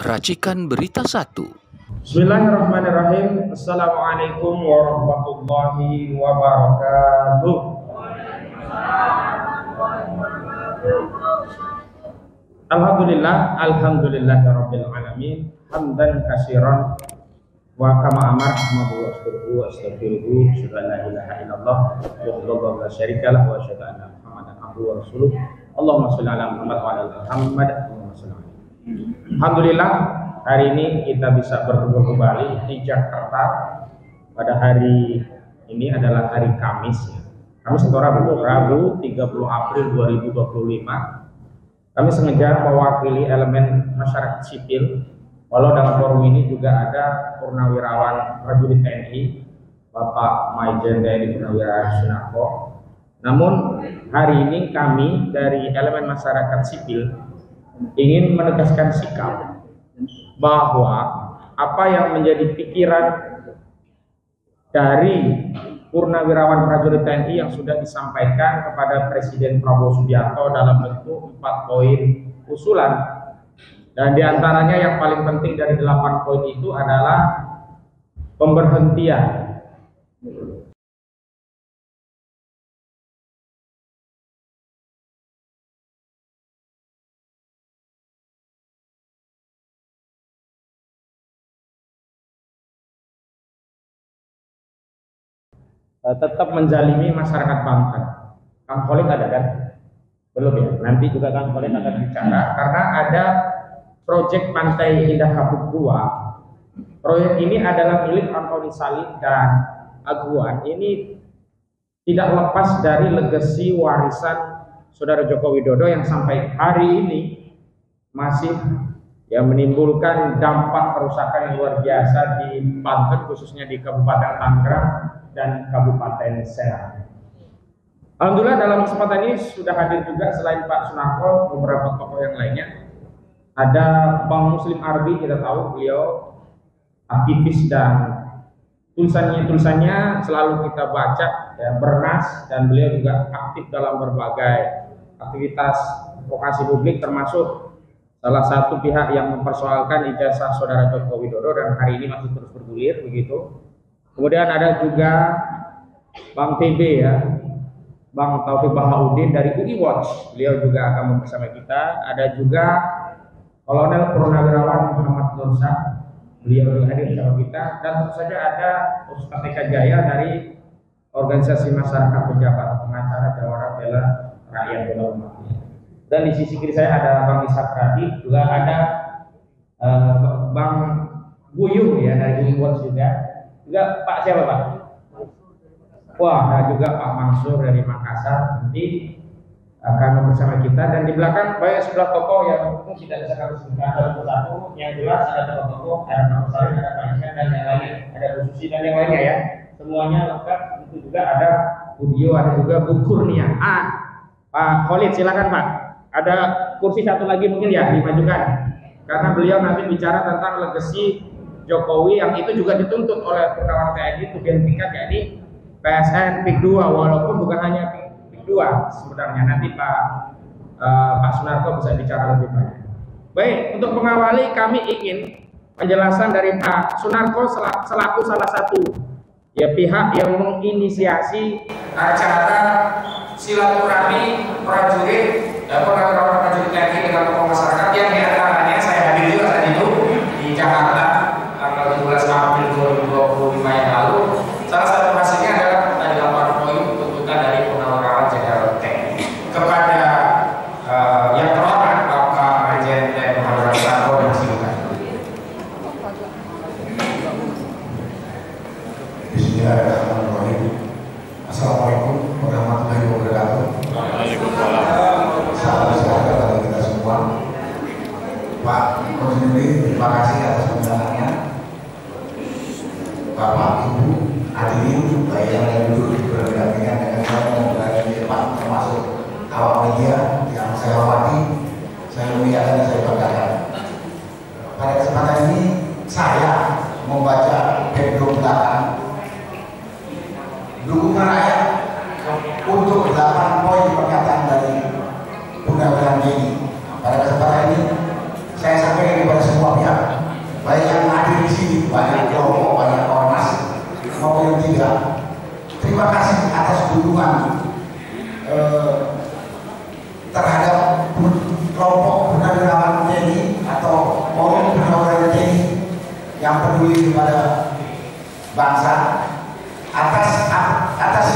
Racikan Berita 1. Bismillahirrahmanirrahim. Assalamualaikum warahmatullahi wabarakatuh. Alhamdulillahirabbil alamin. Hamdan katsiran wa kama amar wa astaghfiruhu la ilaha illallah wahdahu la syarikalah wa asyhadu anna Muhammadan abduhu wa rasuluh. Allahumma shalli ala Muhammad wa ala Muhammad. Alhamdulillah, hari ini kita bisa bertemu kembali di Jakarta. Pada hari ini adalah hari Kamis. Kamis atau Rabu? Rabu 30 April 2025. Kami sengaja mewakili elemen masyarakat sipil. Walau dalam forum ini juga ada purnawirawan prajurit TNI, Bapak Maijen TNI Purnawirawan Sunarko. Namun hari ini kami dari elemen masyarakat sipil ingin menegaskan sikap bahwa apa yang menjadi pikiran dari purnawirawan prajurit TNI yang sudah disampaikan kepada Presiden Prabowo Subianto dalam bentuk 4 poin usulan, dan diantaranya yang paling penting dari 8 poin itu adalah pemberhentian tetap menzalimi masyarakat Banten. Kang Khalid ada kan? Belum ya? Nanti juga Kang Khalid akan bicara karena ada proyek Pantai Indah Kapuk 2. Proyek ini adalah milik Antoni Salim dan Aguan. Ini tidak lepas dari legasi warisan Saudara Joko Widodo yang sampai hari ini masih menimbulkan dampak kerusakan yang luar biasa di Banten, khususnya di Kabupaten Tangerang dan Kabupaten Serang. Alhamdulillah dalam kesempatan ini sudah hadir juga selain Pak Sunarko beberapa tokoh yang lainnya. Ada Bang Muslim Arbi, kita tahu beliau aktivis dan tulisannya selalu kita baca bernas, dan beliau juga aktif dalam berbagai aktivitas advokasi publik, termasuk salah satu pihak yang mempersoalkan ijazah Saudara Joko Widodo dan hari ini masih terus bergulir begitu. Kemudian ada juga Bang TB Bang Taufik Bahaudin dari UI Watch, beliau juga akan bersama kita. Ada juga Kolonel Purnawirawan Muhammad Nursa, beliau juga hadir bersama kita. Dan tentu saja ada Ustaz Eka Jaya dari Organisasi Masyarakat Pejabat, pengacara Jawara Bela Rakyat Bela Umat. Dan di sisi kiri saya ada Bang Ishak Radit, juga ada Bang Buyung dari UI Watch juga Pak siapa Pak? Wah, ada juga Pak Mansur dari Makassar, nanti akan bersama kita. Dan di belakang banyak sebelah tokoh yang mungkin tidak bisa kami sebutkan satu-satu. Yang jelas ada tokoh-tokoh, ada Pak Salim, ada Pak Isyan, dan yang lainnya, ada Bu Susi dan yang lainnya ya. Semuanya lengkap. Itu juga ada Budio, ada juga Bu Kurnia. Pak Khalid, silakan Pak. Ada kursi satu lagi mungkin dimajukan, karena beliau nanti bicara tentang legasi Jokowi yang itu juga dituntut oleh Purnawirawan TNI untuk dihentikan, yakni PSN PIK 2, walaupun bukan hanya PIK 2 sebenarnya. Nanti Pak Sunarko bisa bicara lebih banyak. Baik, untuk mengawali kami ingin penjelasan dari Pak Sunarko selaku salah satu pihak yang menginisiasi acara silaturahmi prajurit dan purnawirawan prajurit TNI dengan tokoh masyarakat yang diantaranya saya hadir juga tadi itu di Jakarta tanggal 17 April 2025 yang lalu. Salah satu hasilnya adalah tadi 8 poin tuntutan dari Purnawirawan Jenderal TNI kepada yang terhormat Bapak Maijen TNI Purnawirawan Sunarko dan silakan. Bismillahirrahmanirrahim. Assalamualaikum warahmatullahi wabarakatuh. Salam sejahtera bagi kita semua. Pak Presiden, terima kasih atas undangannya. Bapak, Ibu, hadirin, baik yang duduk berdampingan dengan saya yang berada di depan, termasuk awak media yang saya hormati, saya muliakan dan saya banggakan. Pada kesempatan ini saya membaca background belakang dukungan rakyat untuk 8 poin pernyataan dari Purnawirawan TNI. Pada kesempatan ini saya sampaikan kepada semua pihak banyak kelompok, banyak ormas maupun yang tidak. Terima kasih atas dukungan terhadap kelompok purnawirawan TNI atau forum purnawirawan TNI yang peduli kepada bangsa atas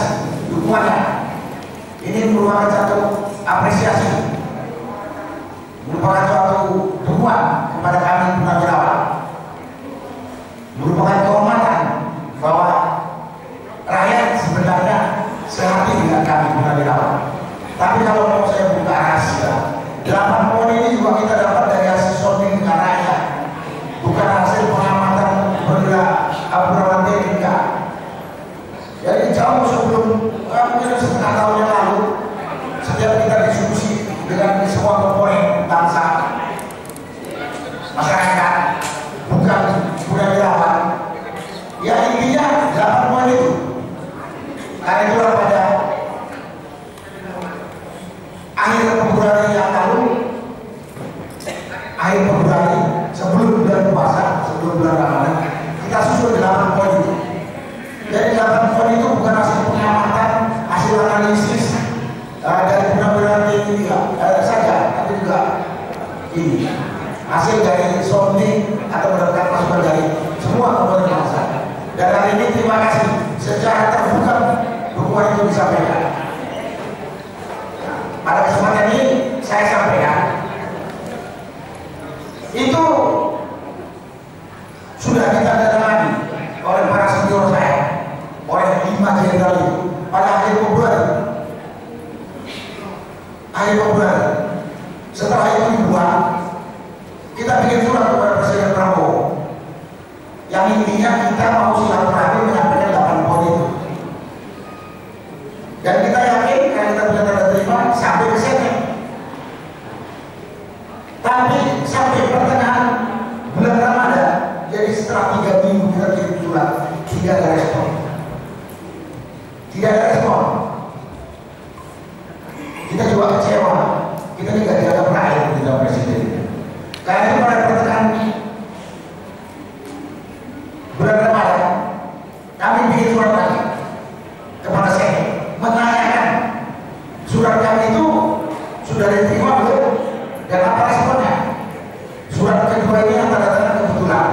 dukungannya. Ini merupakan satu apresiasi, merupakan suatu dukungan kepada kami purnawirawan, merupakan kehormatan bahwa rakyat sebenarnya sehati dengan kami purnawirawan. Tapi kalau mau saya buka rahasia, 8 poin ini juga kita dapat dari hasil sounding dengan rakyat, bukan hasil pengamatan purnawirawan TNI. Jadi jauh sebelum mungkin setengah tahun yang lalu, setiap kita diskusi dengan semua komponen bangsa, masyarakat, bukan purnawirawan, ya intinya 8 poin itu. Karena itulah pada akhir Februari yang lalu, akhir Februari sebelum bulan puasa, sebelum bulan Ramadan, kita susun 8 poin itu. Jadi 8 poin itu bukan hasil pengamatan, hasil analisis dari purnawirawan TNI saja, tapi juga ini hasil dari sounding atau mendapatkan masukan dari semua komponen bangsa. Dan hari ini terima kasih secara terbuka dukungan itu disampaikan. Pada kesempatan ini saya sampaikan itu sudah ditandatangani oleh para senior saya, oleh 5 jenderal itu pada akhir Februari. Setelah itu dibuat, kita bikin surat kepada Presiden Prabowo yang intinya kita mau silaturahmi menyampaikan 8 poin itu. Dan kita yakin karena kita punya tanda terima sampai ke sini. Tapi sampai pertengahan bulan Ramadan, jadi setelah 3 minggu kita kirim surat, tidak ada respon. Tidak ada respon. Kita juga kecewa. Kita juga dianggap rakyat di dalam Presiden. Karena itu pada pertengahan bulan Ramadan, kami bikin surat lagi kepada saya menanyakan surat kami itu sudah diterima belum dan apa responnya. Surat kedua ini yang tanda tangan kebetulan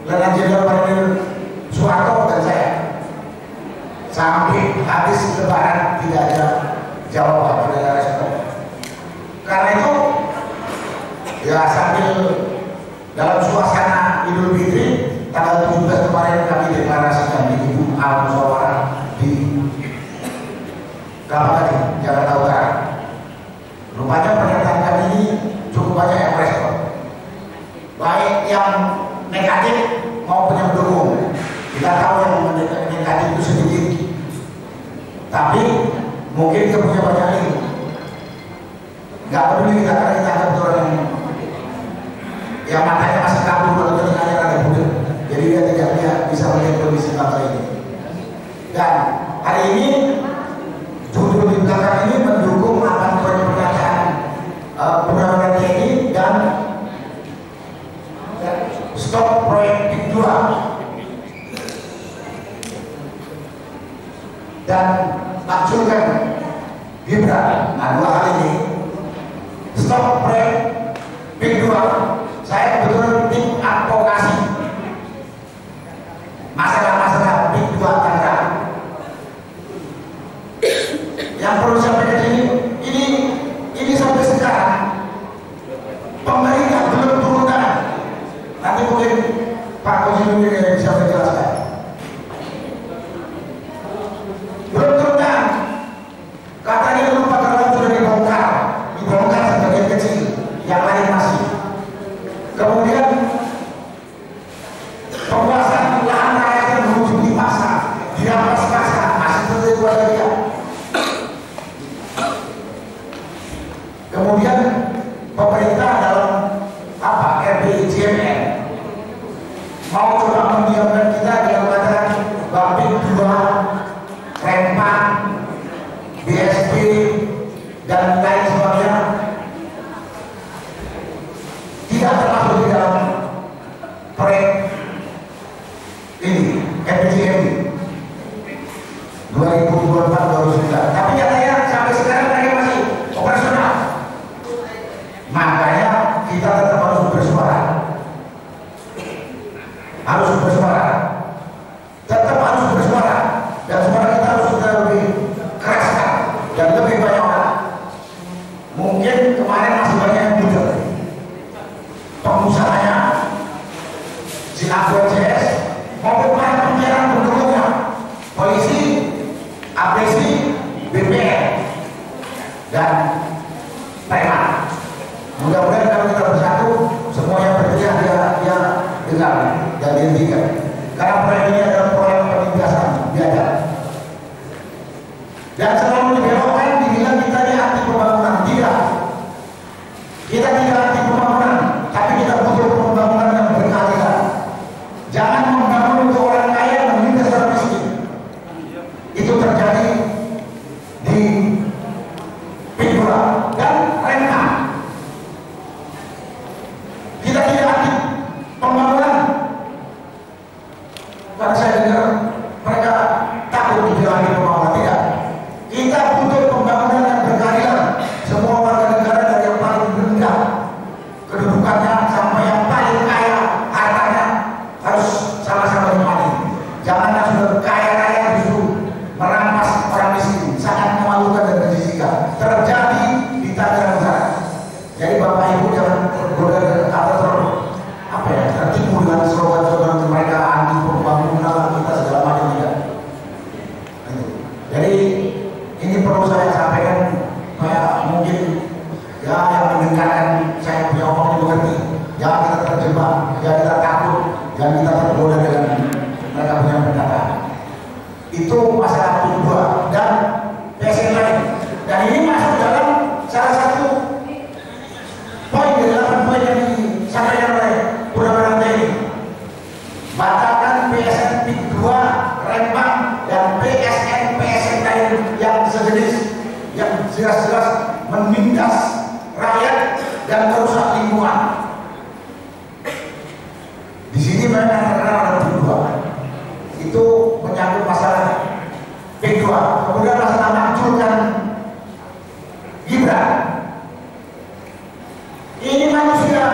Letnan Jenderal Marinir Soeharto dan saya. Sampai habis Lebaran tidak ada jawaban, tidak ada respon. Karena itu ya sambil dalam suasana Idul Fitri tanggal 17 kemarin kami deklarasikan di Ibu Al-Musyawarah di Kelapa Jakarta Utara. Rupanya pernyataan kami ini cukup banyak yang respon, baik yang negatif maupun yang mendukung. Kita tahu yang negatif itu sedikit, tapi mungkin dia punya banyak ini. Gak peduli kita karena kita anggap orang yang matanya masih kabur atau telinganya rada budek, jadi dia tidak bisa melihat kondisi bangsa ini. Dan hari ini judul di belakang ini mendukung 8 poin pernyataan purnawirawan TNI dan stop proyek PIK 2 dan majukan Gibran. Nah, 2 hal ini stop proyek PIK 2, saya kebetulan tim advokasi masalah-masalah PIK 2 Tangerang. Yang perlu saya sampaikan ini sampai sekarang pemerintah belum turun tangan. Nanti mungkin Pak Kojiduddin yang bisa menjelaskan. Belum turun tangan. Katanya lupa karena sudah dibongkar sebagian kecil, yang lain masih. Kemudian penguasaan lahan rakyat yang menuju di pasar, dirampas pasar, masih terjadi lagi. Kemudian pemerintah dalam RBIJMN mau coba mendiamkan kita dengan mengatakan Bapik 2, Rempan, BSP dan lain sebagainya tidak termasuk di dalam proyek FPCM 2024-2009. Tapi katanya sampai sekarang mereka masih operasional. Makanya kita tetap harus bersuara. Harus bersuara. Tetap harus bersuara. Dan suara kita harus sudah lebih keraskan dan lebih banyak orang. Mungkin kemarin masih banyak yang butuh. Pengusahanya si ABCS maupun para pembiaran pendukungnya, polisi, APC, BPN, dan preman. Mudah-mudahan kalau kita bersatu, semua yang berteriak dia dengar dan dihentikan. Karena proyek ini adalah proyek penindasan biadab. Dan selalu dibelokkan, dibilang kita ini anti pembangunan. Tidak. Kita tidak anti pembangunan, tapi kita butuh pembangunan yang berkeadilan. Jangan membangun untuk orang kaya menindas orang miskin. Itu terjadi di Pinggula dan Rempang. Kita tidak anti pembangunan. Karena saya dengar mereka takut dibilang anti pembangunan. Tidak. Kita butuh pembangunan yang berkeadilan. Semua warga negara dari yang paling rendah kedudukannya sampai yang paling kaya hartanya harus sama-sama dinikmati. Jangan yang sudah kaya raya justru merampas orang miskin. Sangat memalukan dan menjijikan. Terjadi di Tangerang Utara. Jadi Bapak Ibu jangan tergoda atau tertipu dengan slogan-slogan mereka anti pembangunan kita segala macam tidak. Jadi ini perlu saya sampaikan supaya mungkin ya yang mendengarkan saya punya omong dimengerti. Jangan kita terjebak, jangan kita takut, jangan kita tergoda dengan mereka punya perkataan. Itu masalah kedua dan PSN lain. Dan ini masuk dalam salah satu poin dari 8 poin yang disampaikan oleh Purnawirawan TNI. Batalkan PSN PIK 2 Rempang dan PSN lain yang sejenis yang jelas-jelas menindas rakyat dan merusak lingkungan. Di sini mereka terkenal ada PIK 2. Itu menyangkut masalah PIK 2. Kemudian masalah munculkan Gibran. Ini manusia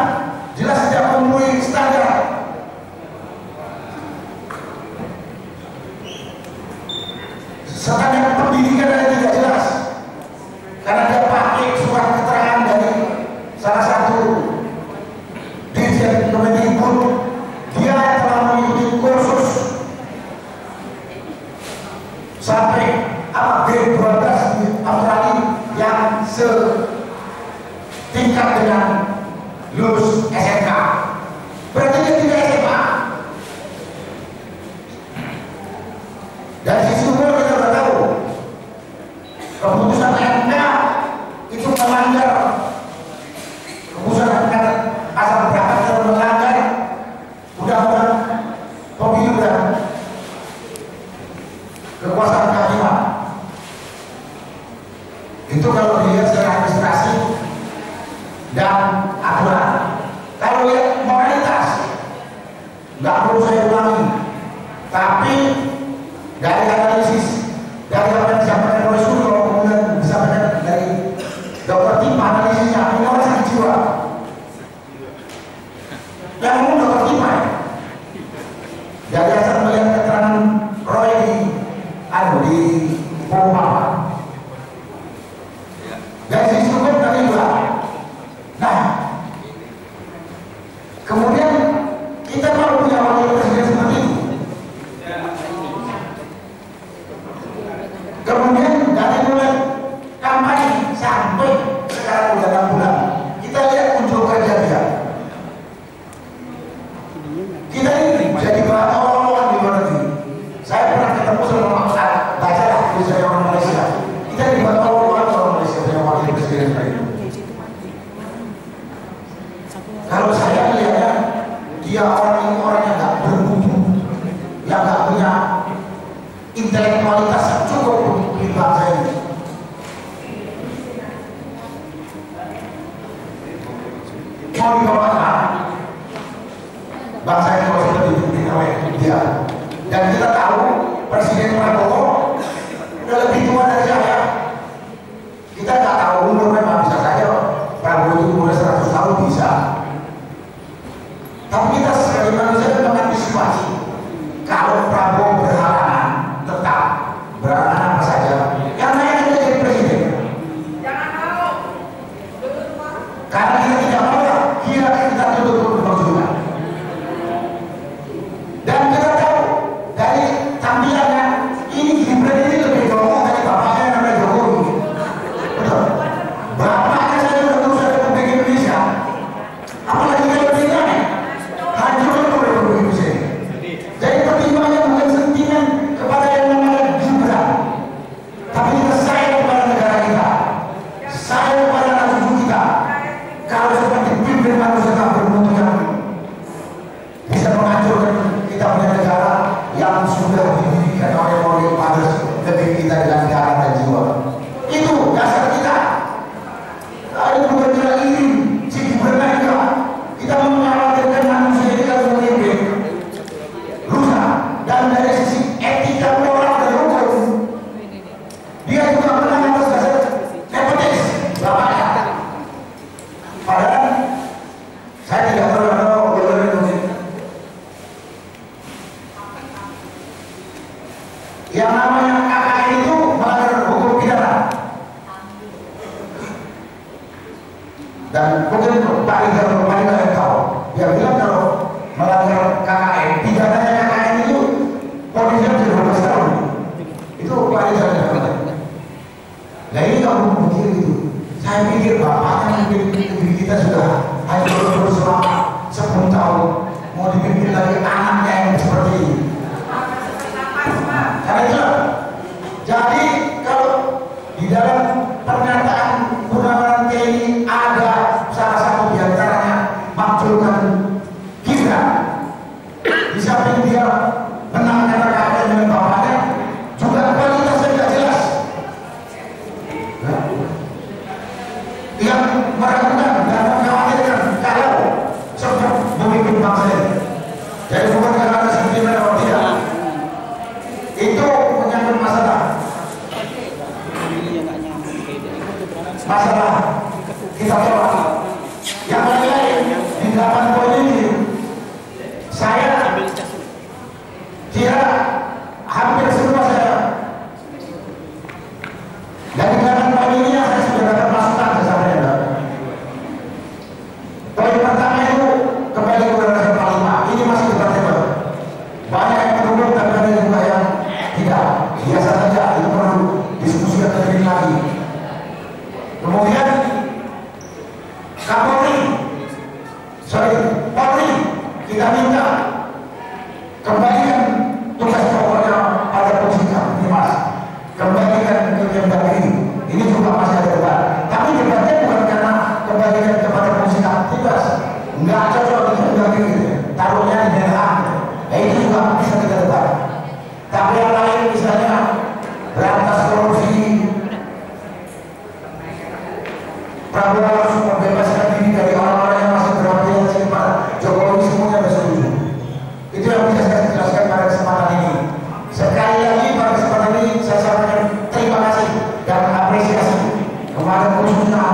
jelas tidak memenuhi standar. Standar pendidikan ada tidak jelas. Karena dia pakai surat keterangan dari salah satu dirjen Kemendikbud. Dia telah mengikuti kursus sampai grade 12 di Australia yang setingkat dengan lulus SMK. Berarti dia tidak SMA. Dari sisi umur kita sudah tahu keputusan MK itu melanggar keputusan MK asal berangkat dan melanggar undang-undang pemilu dan kekuasaan kehakiman. Itu kalau dilihat secara administrasi dan aturan. Kalau lihat moralitas, nggak perlu saya ulangi. Tapi dari analisis, dari apa yang disampaikan oleh Suryo, kemudian disampaikan dari Dr. Tima, analisisnya ini orang sakit jiwa. Yang umum Dr. Tima, dari asal melihat keterangan Roy di Poma. Dari sisi hukum tadi juga. Nah, kemudian kita mau punya wakil presiden seperti itu. Kemudian dari mulai kampanye sampai sekarang udah 6 bulan, kita lihat muncul kerja dia. Kita ini jadi bahan orang di luar negeri. Saya pernah ketemu sama baca lah tulisannya orang Malaysia. Kita jadi bahan orang Malaysia punya wakil presiden seperti itu. Kalau saya melihatnya dia orang ini orangnya nggak berbumbu, yang nggak punya intelektualitas yang cukup untuk di bangsa ini. Mau dibawa kemana? Bangsa ini kalau sudah dipimpin oleh dia, dan kita Tapi kita sebagai manusia mengantisipasi kalau Prabowo berhalangan tetap berhalangan apa saja, yang lain kita jadi presiden. Karena kita tidak mau, kita tutup berjuang. Dan kita tahu dari tampilannya ini Gibran ini lebih jauh dari bapaknya yang namanya Jokowi. Betul. Bapaknya saja udah berusaha Republik Indonesia. Apalagi kalau kita hancur Republik Indonesia. Jadi pertimbangannya bukan sentimen kepada yang namanya Gibran, tapi kita sayang kepada negara kita, sayang kepada anak cucu kita. Kalau seperti pimpin manusia tak bermutu yang bisa menghancurkan kita punya negara yang sudah didirikan oleh Maulid Padres lebih kita dengan darah dan jiwa. Itu dasar kita. Itu bukan tidak ingin si Gibran juga. Kita mengkhawatirkan manusia ini kalau memimpin rusak, dan dari sisi etika moral dan hukum dia juga menang atas dasar nepotis bapaknya. Padahal saya tidak pernah tahu yang namanya KKN itu melanggar hukum pidana. Dan mungkin Pak Rizal yang tahu, dia bilang kalau melanggar KKN, pidananya KKN itu ponisnya bisa 12 tahun. Itu Pak Rizal yang bilang. Nah ini kalau mikir gitu, saya pikir bapaknya mungkin kita sudah hancur terus selama 10 tahun, mau dipimpin lagi anaknya yang seperti ini. Karena itu, jadi kalau di dalam pernyataan Purnawirawan TNI ada salah satu diantaranya maksudkan Gibran, di samping dia menang karena keadaan dengan bapaknya, juga kualitasnya tidak jelas. Yang meragukan dan mengkhawatirkan kalau sebab memimpin bangsa ini. Jadi bukan karena ada sentimen atau tidak. Itu menyangkut masalah kita tolak. Yang lain di 8 poin ini saya kira hampir semua saya dari 8 poin ini yang saya sudah dapat masukan ke saya. Poin pertama itu kembali ke Undang-Undang 45. Ini masih debatable. Banyak yang mendukung tapi ada juga yang tidak. Biasa saja, itu perlu diskusi yang lebih lagi. Kemudian Polri kita minta kembalikan tugas pokoknya pada posisi Dimas, kembalikan ke Kemdagri. Ini juga masih ada debat, tapi debatnya bukan karena kembalikan kepada posisi Dimas, nggak cocok di Kemdagri, taruhnya di daerah. Nah itu juga bisa kita debat. Tapi yang lain misalnya berantas korupsi, Prabowo harus membebaskan diri dari orang-orang yang masih berafiliasi pada Jokowi, semuanya bersetuju. Itu yang bisa saya jelaskan pada kesempatan ini. Sekali lagi pada kesempatan ini saya sampaikan terima kasih dan apresiasi kepada khususnya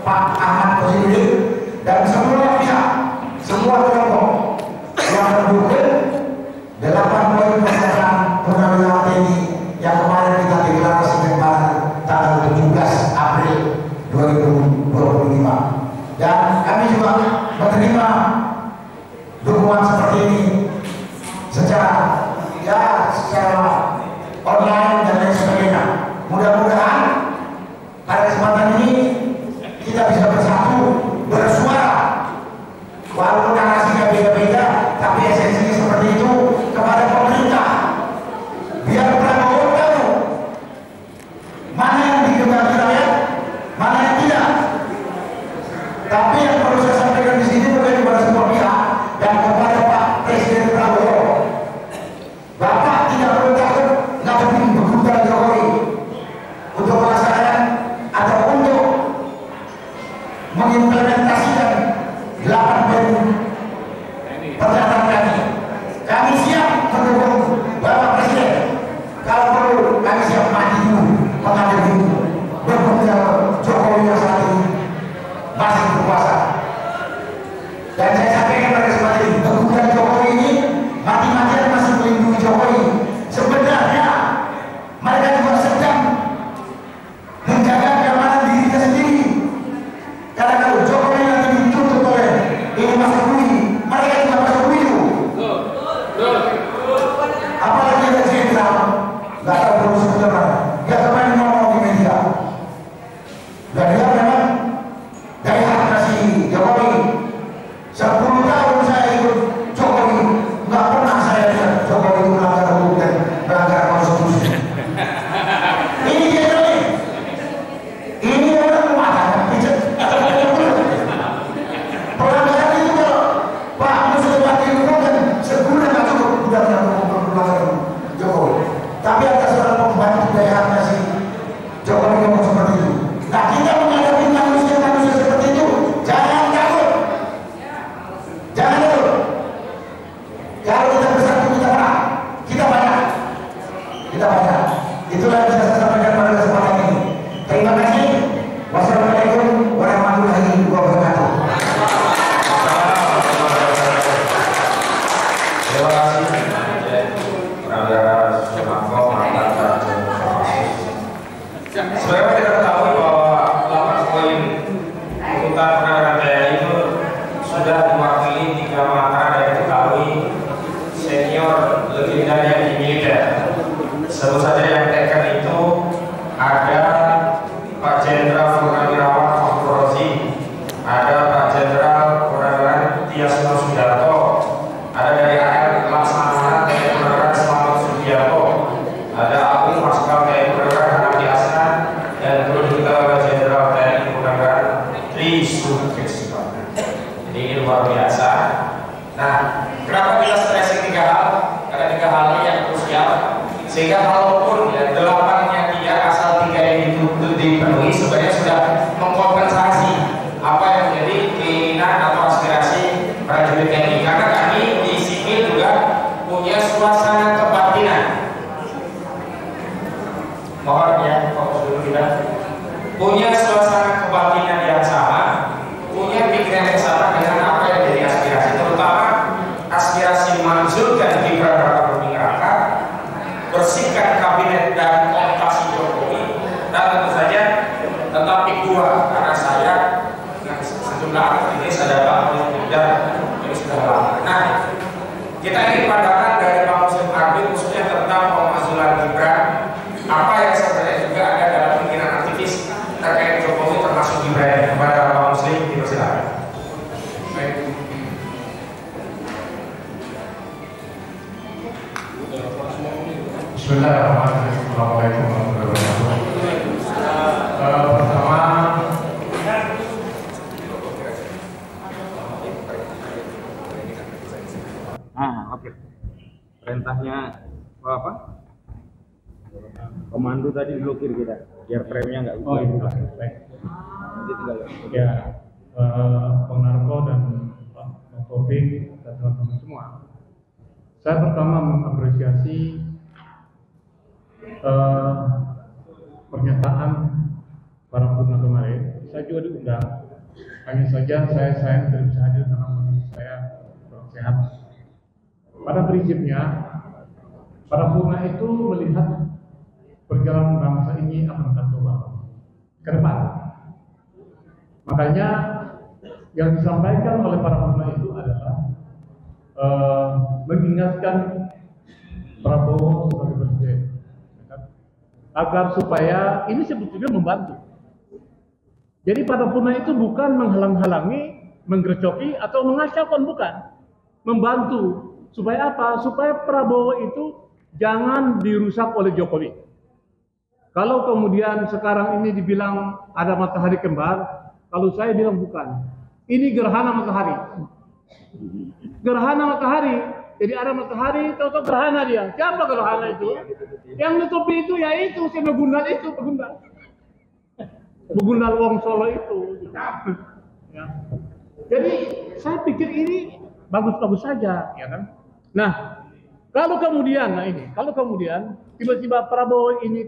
Pak Ahmad Kosidudin dan semua pihak, semua kelompok yang mendukung 8 poin pernyataan Purnawirawan TNI yang kemarin kita deklarasikan pada tanggal 17 April 2025. Dan kami juga menerima dukungan seperti ini secara online dan lain sebagainya. Mudah-mudahan pada kesempatan ini kita bisa bersatu, bersuara, walaupun narasinya beda-beda, tapi esensinya seperti itu kepada pemerintah. Biar Prabowo tahu mana yang dikehendaki rakyat, mana yang tidak. Tapi yang perlu saya sampaikan di sini bukan kepada semua pihak dan kepada Pak Presiden Prabowo. Bapak tidak perlu takut ngadepin Itulah yang bisa saya sampaikan pada kesempatan ini. Terima kasih. Wassalamualaikum warahmatullahi wabarakatuh. Terima kasih. Sebenarnya kita ketahui bahwa 8 poin tuntutan peradilan TNI itu sudah diwakili 3 matra yang diketahui senior legendanya di militer. Sebut saja yang teken itu ada Pak Jenderal Purnawirawan Mahfud Rozi, ada Pak Jenderal Purnawirawan Tias Sudarto, ada dari AL Laksamana TNI Purnawirawan Selamat Sugiarto, ada Agung Marskal TNI Purnawirawan Hanafi Asnan, dan Brigjen Jenderal TNI Purnawirawan Tri Sukesma. Jadi ini luar biasa. Nah, kenapa bila stressing 3 hal? Karena 3 hal ini yang krusial. Sehingga kalaupun ya 8-nya tidak, asal 3 yang dituntut dipenuhi, sebenarnya sudah mengkompensasi apa yang menjadi keinginan atau aspirasi prajurit TNI. Karena kami di sipil juga punya suasana kebatinan. Mohon ya, fokus dulu kita. Punya suasana kebatinan yang sama, punya pikiran yang sama dengan apa yang jadi aspirasi, terutama aspirasi memanjurkan Gibran Raka Buming Raka, bersihkan kabinet dan kontestasi Jokowi, dan tentu saja tetap dua, karena saya dengan sejumlah aktivis ada Pak dan ini sudah lama. Nah, kita ingin pandangan dari Pak Muslim Arbi khususnya tentang pemazulan Gibran, apa yang sebenarnya juga ada dalam pikiran aktivis terkait Jokowi termasuk Gibran. Kepada Pak Muslim, dipersilakan. Bismillahirrahmanirrahim. Assalamualaikum warahmatullahi wabarakatuh. Pertama, Oke. Perintahnya apa? Komando tadi blokir kita, biar frame-nya nggak oh iya, buka. baik. Nanti tinggal Ya, Bang Narko dan Pak Taufik dan teman-teman semua. Saya pertama mengapresiasi pernyataan para purna kemarin. Saya juga diundang. Hanya saja saya sayang tidak bisa hadir karena kondisi saya kurang sehat. Pada prinsipnya, para purna itu melihat perjalanan bangsa ini akan coba ke depan. Makanya yang disampaikan oleh para purna itu adalah mengingatkan Prabowo sebagai presiden, agar supaya ini sebetulnya membantu. Jadi pada purna itu bukan menghalang-halangi, menggercoki atau mengacaukan, bukan. Membantu. Supaya apa? Supaya Prabowo itu jangan dirusak oleh Jokowi. Kalau kemudian sekarang ini dibilang ada matahari kembar, kalau saya bilang bukan. Ini gerhana matahari. Gerhana matahari. Jadi ada matahari, tahu-tahu gerhana dia. Siapa gerhana itu? Yang nutupi itu ya itu, si Begundal itu, Begundal Wong Solo itu. Ya. Jadi saya pikir ini bagus-bagus saja, ya kan? Nah, kalau kemudian, kalau kemudian tiba-tiba Prabowo ini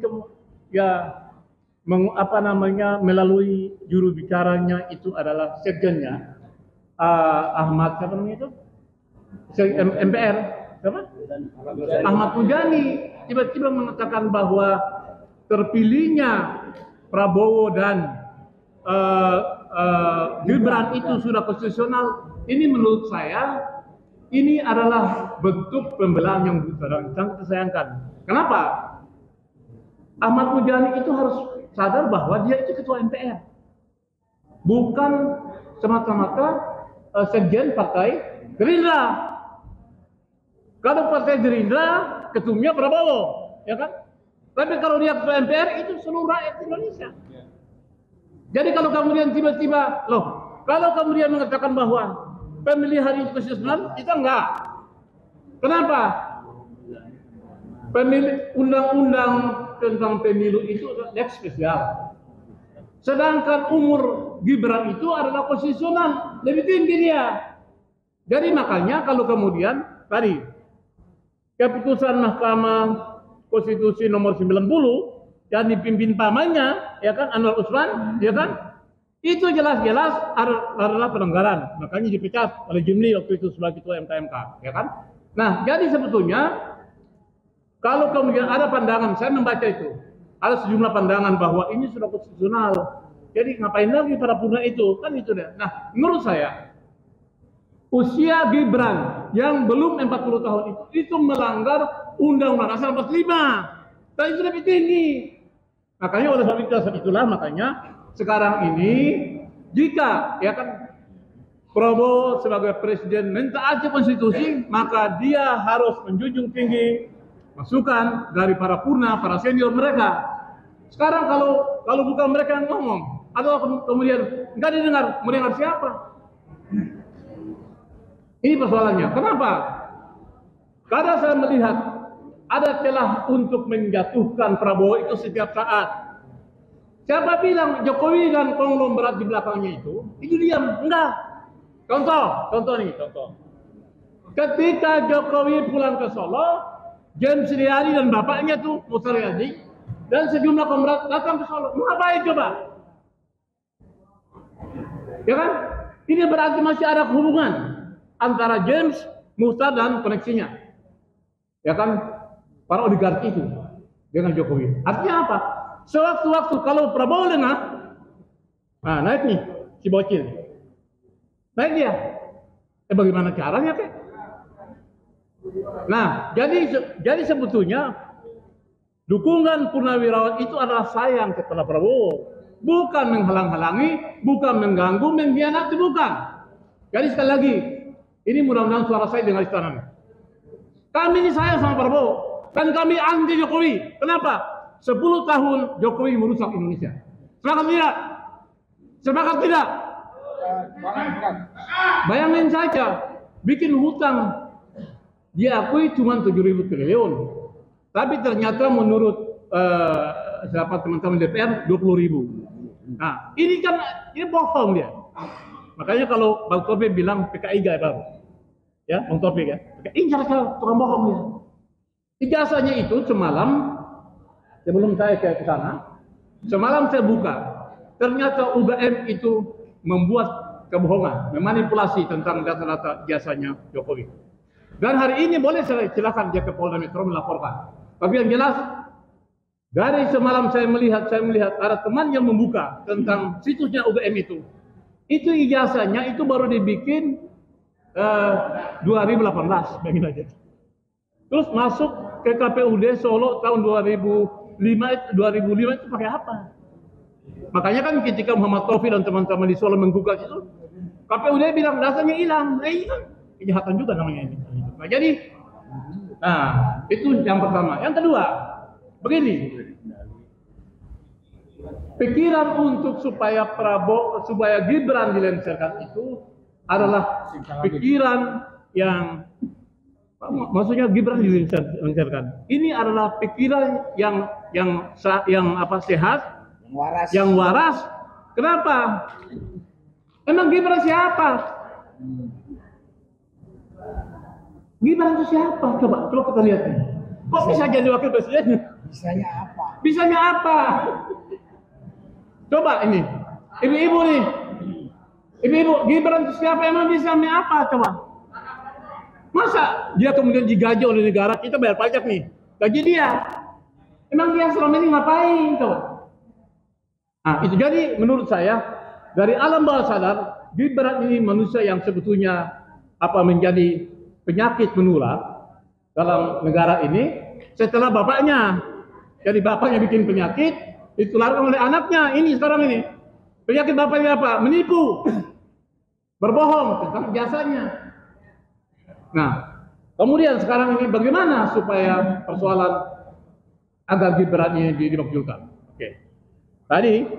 melalui juru bicaranya itu adalah sekjennya Ahmad siapa namanya itu? MPR siapa? Ahmad Muzani tiba-tiba mengatakan bahwa terpilihnya Prabowo dan Gibran itu sudah konstitusional. Ini menurut saya ini adalah bentuk pembelaan yang sangat disayangkan. Kenapa? Ahmad Muzani itu harus sadar bahwa dia itu ketua MPR, bukan semata-mata sekjen partai Gerindra. Kalau partai Gerindra ketumnya Prabowo, ya kan? Tapi kalau dia ketua MPR itu seluruh rakyat Indonesia. Jadi kalau kemudian tiba-tiba, kalau kemudian mengatakan bahwa pemilihan itu konstitusional, itu enggak. Kenapa? Undang-undang tentang pemilu itu adalah spesial. Sedangkan umur Gibran itu adalah konstitusional, lebih tinggi dia. Jadi makanya kalau kemudian tadi keputusan Mahkamah konstitusi nomor 90 yang dipimpin pamannya, ya kan, Anwar Usman, ya kan, itu jelas-jelas adalah pelanggaran. Makanya dipecat oleh Jimli waktu itu sebagai ketua MKMK, ya kan. Nah, jadi sebetulnya kalau kemudian ada pandangan, saya membaca itu, ada sejumlah pandangan bahwa ini sudah konstitusional. Jadi ngapain lagi paripurna itu? Kan itu deh. Nah, menurut saya usia Gibran yang belum 40 tahun itu melanggar Undang-Undang Dasar 45. Dan itu lebih tinggi. Makanya oleh sebab itulah makanya sekarang ini jika ya kan Prabowo sebagai presiden mentaati konstitusi, maka dia harus menjunjung tinggi masukan dari para purna, para senior mereka. Sekarang kalau bukan mereka yang ngomong, atau kemudian nggak didengar, mendengar siapa? Ini persoalannya. Kenapa? Karena saya melihat ada celah untuk menjatuhkan Prabowo itu setiap saat. Siapa bilang Jokowi dan konglomerat di belakangnya itu diam? Enggak. Contoh nih. Ketika Jokowi pulang ke Solo, James Riyadi dan bapaknya tuh Musa Riyadi dan sejumlah konglomerat datang ke Solo. Ngapain coba? Ya kan? Ini berarti masih ada hubungan antara James, Musa dan koneksinya. Ya kan? Para oligarki itu dengan Jokowi. Artinya apa? Sewaktu-waktu kalau Prabowo lengah, nah naik nih si bocil, naik dia. Bagaimana caranya kek? Nah, jadi sebetulnya dukungan Purnawirawan itu adalah sayang kepada Prabowo, bukan menghalang-halangi, bukan mengganggu, mengkhianati, bukan. Jadi sekali lagi, ini mudah-mudahan suara saya dengar istana. Kami ini sayang sama Prabowo. Dan kami anti Jokowi. Kenapa? 10 tahun Jokowi merusak Indonesia. Sepakat tidak? Sepakat tidak? Bayangin saja, bikin hutang diakui cuma 7.000 triliun. Tapi ternyata menurut siapa teman-teman DPR 20.000. Nah, ini kan ini bohong dia. Makanya kalau Bang Taufik bilang PKI gak baru. Ya, Bang Taufik ya. PKI cara tukang bohong dia. Ijazahnya itu semalam, sebelum saya ke sana, semalam saya buka. Ternyata UGM itu membuat kebohongan, memanipulasi tentang data-data ijazahnya Jokowi. Dan hari ini boleh saya silakan dia ke Polda Metro melaporkan. Tapi yang jelas, dari semalam saya melihat ada teman yang membuka tentang situsnya UGM itu. Itu ijazahnya itu baru dibikin 2018, bayangin aja. Terus masuk ke KPUD Solo tahun 2005 itu pakai apa? Makanya kan ketika Muhammad Taufik dan teman-teman di Solo menggugat itu, KPUD bilang dasarnya hilang. Nah, ini kan kejahatan juga namanya ini. Nah, jadi, itu yang pertama. Yang kedua, begini. Pikiran untuk supaya Gibran dilengsarkan itu adalah pikiran yang maksudnya Gibran dilengsarkan. Ini adalah pikiran yang sehat, yang waras. Kenapa? Emang Gibran siapa? Gibran itu siapa? Coba kita lihat nih. Kok bisa jadi wakil presiden? Bisanya apa? Coba ini, ibu-ibu nih. Ibu-ibu, Gibran itu siapa? Emang bisanya apa? Coba. Masa dia kemudian digaji oleh negara, kita bayar pajak nih, gaji dia. Emang dia selama ini ngapain coba? Nah, itu jadi menurut saya dari alam bawah sadar, Gibran ini manusia yang sebetulnya menjadi penyakit menular dalam negara ini setelah bapaknya. Jadi bapaknya bikin penyakit, ditularkan oleh anaknya. Ini sekarang ini penyakit bapaknya apa? Menipu, berbohong tentang jasanya. Nah, kemudian sekarang ini bagaimana supaya persoalan agar Gibran ini dimakzulkan? Oke. Tadi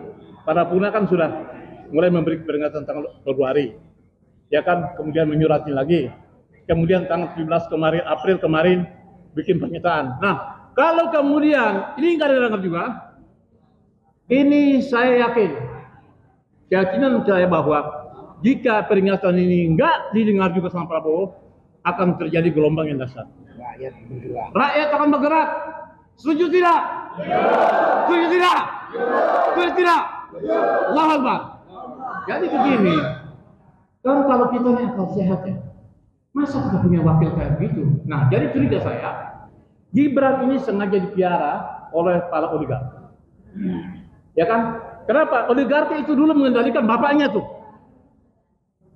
para purna kan sudah mulai memberi peringatan tanggal Februari. Ya kan, kemudian menyurati lagi. Kemudian tanggal 17 April kemarin bikin pernyataan. Nah, kalau kemudian ini nggak didengar juga, ini saya yakin, keyakinan saya bahwa jika peringatan ini nggak didengar juga sama Prabowo, akan terjadi gelombang yang dahsyat. Rakyat akan bergerak. Setuju tidak? Setuju tidak? Setuju tidak? Allahu Akbar. Jadi begini, kan kalau kita ini akal sehat ya, masa kita punya wakil kayak gitu? Nah, jadi curiga saya, Gibran ini sengaja dipiara oleh para oligarki. Ya kan? Kenapa? Oligarki itu dulu mengendalikan bapaknya tuh.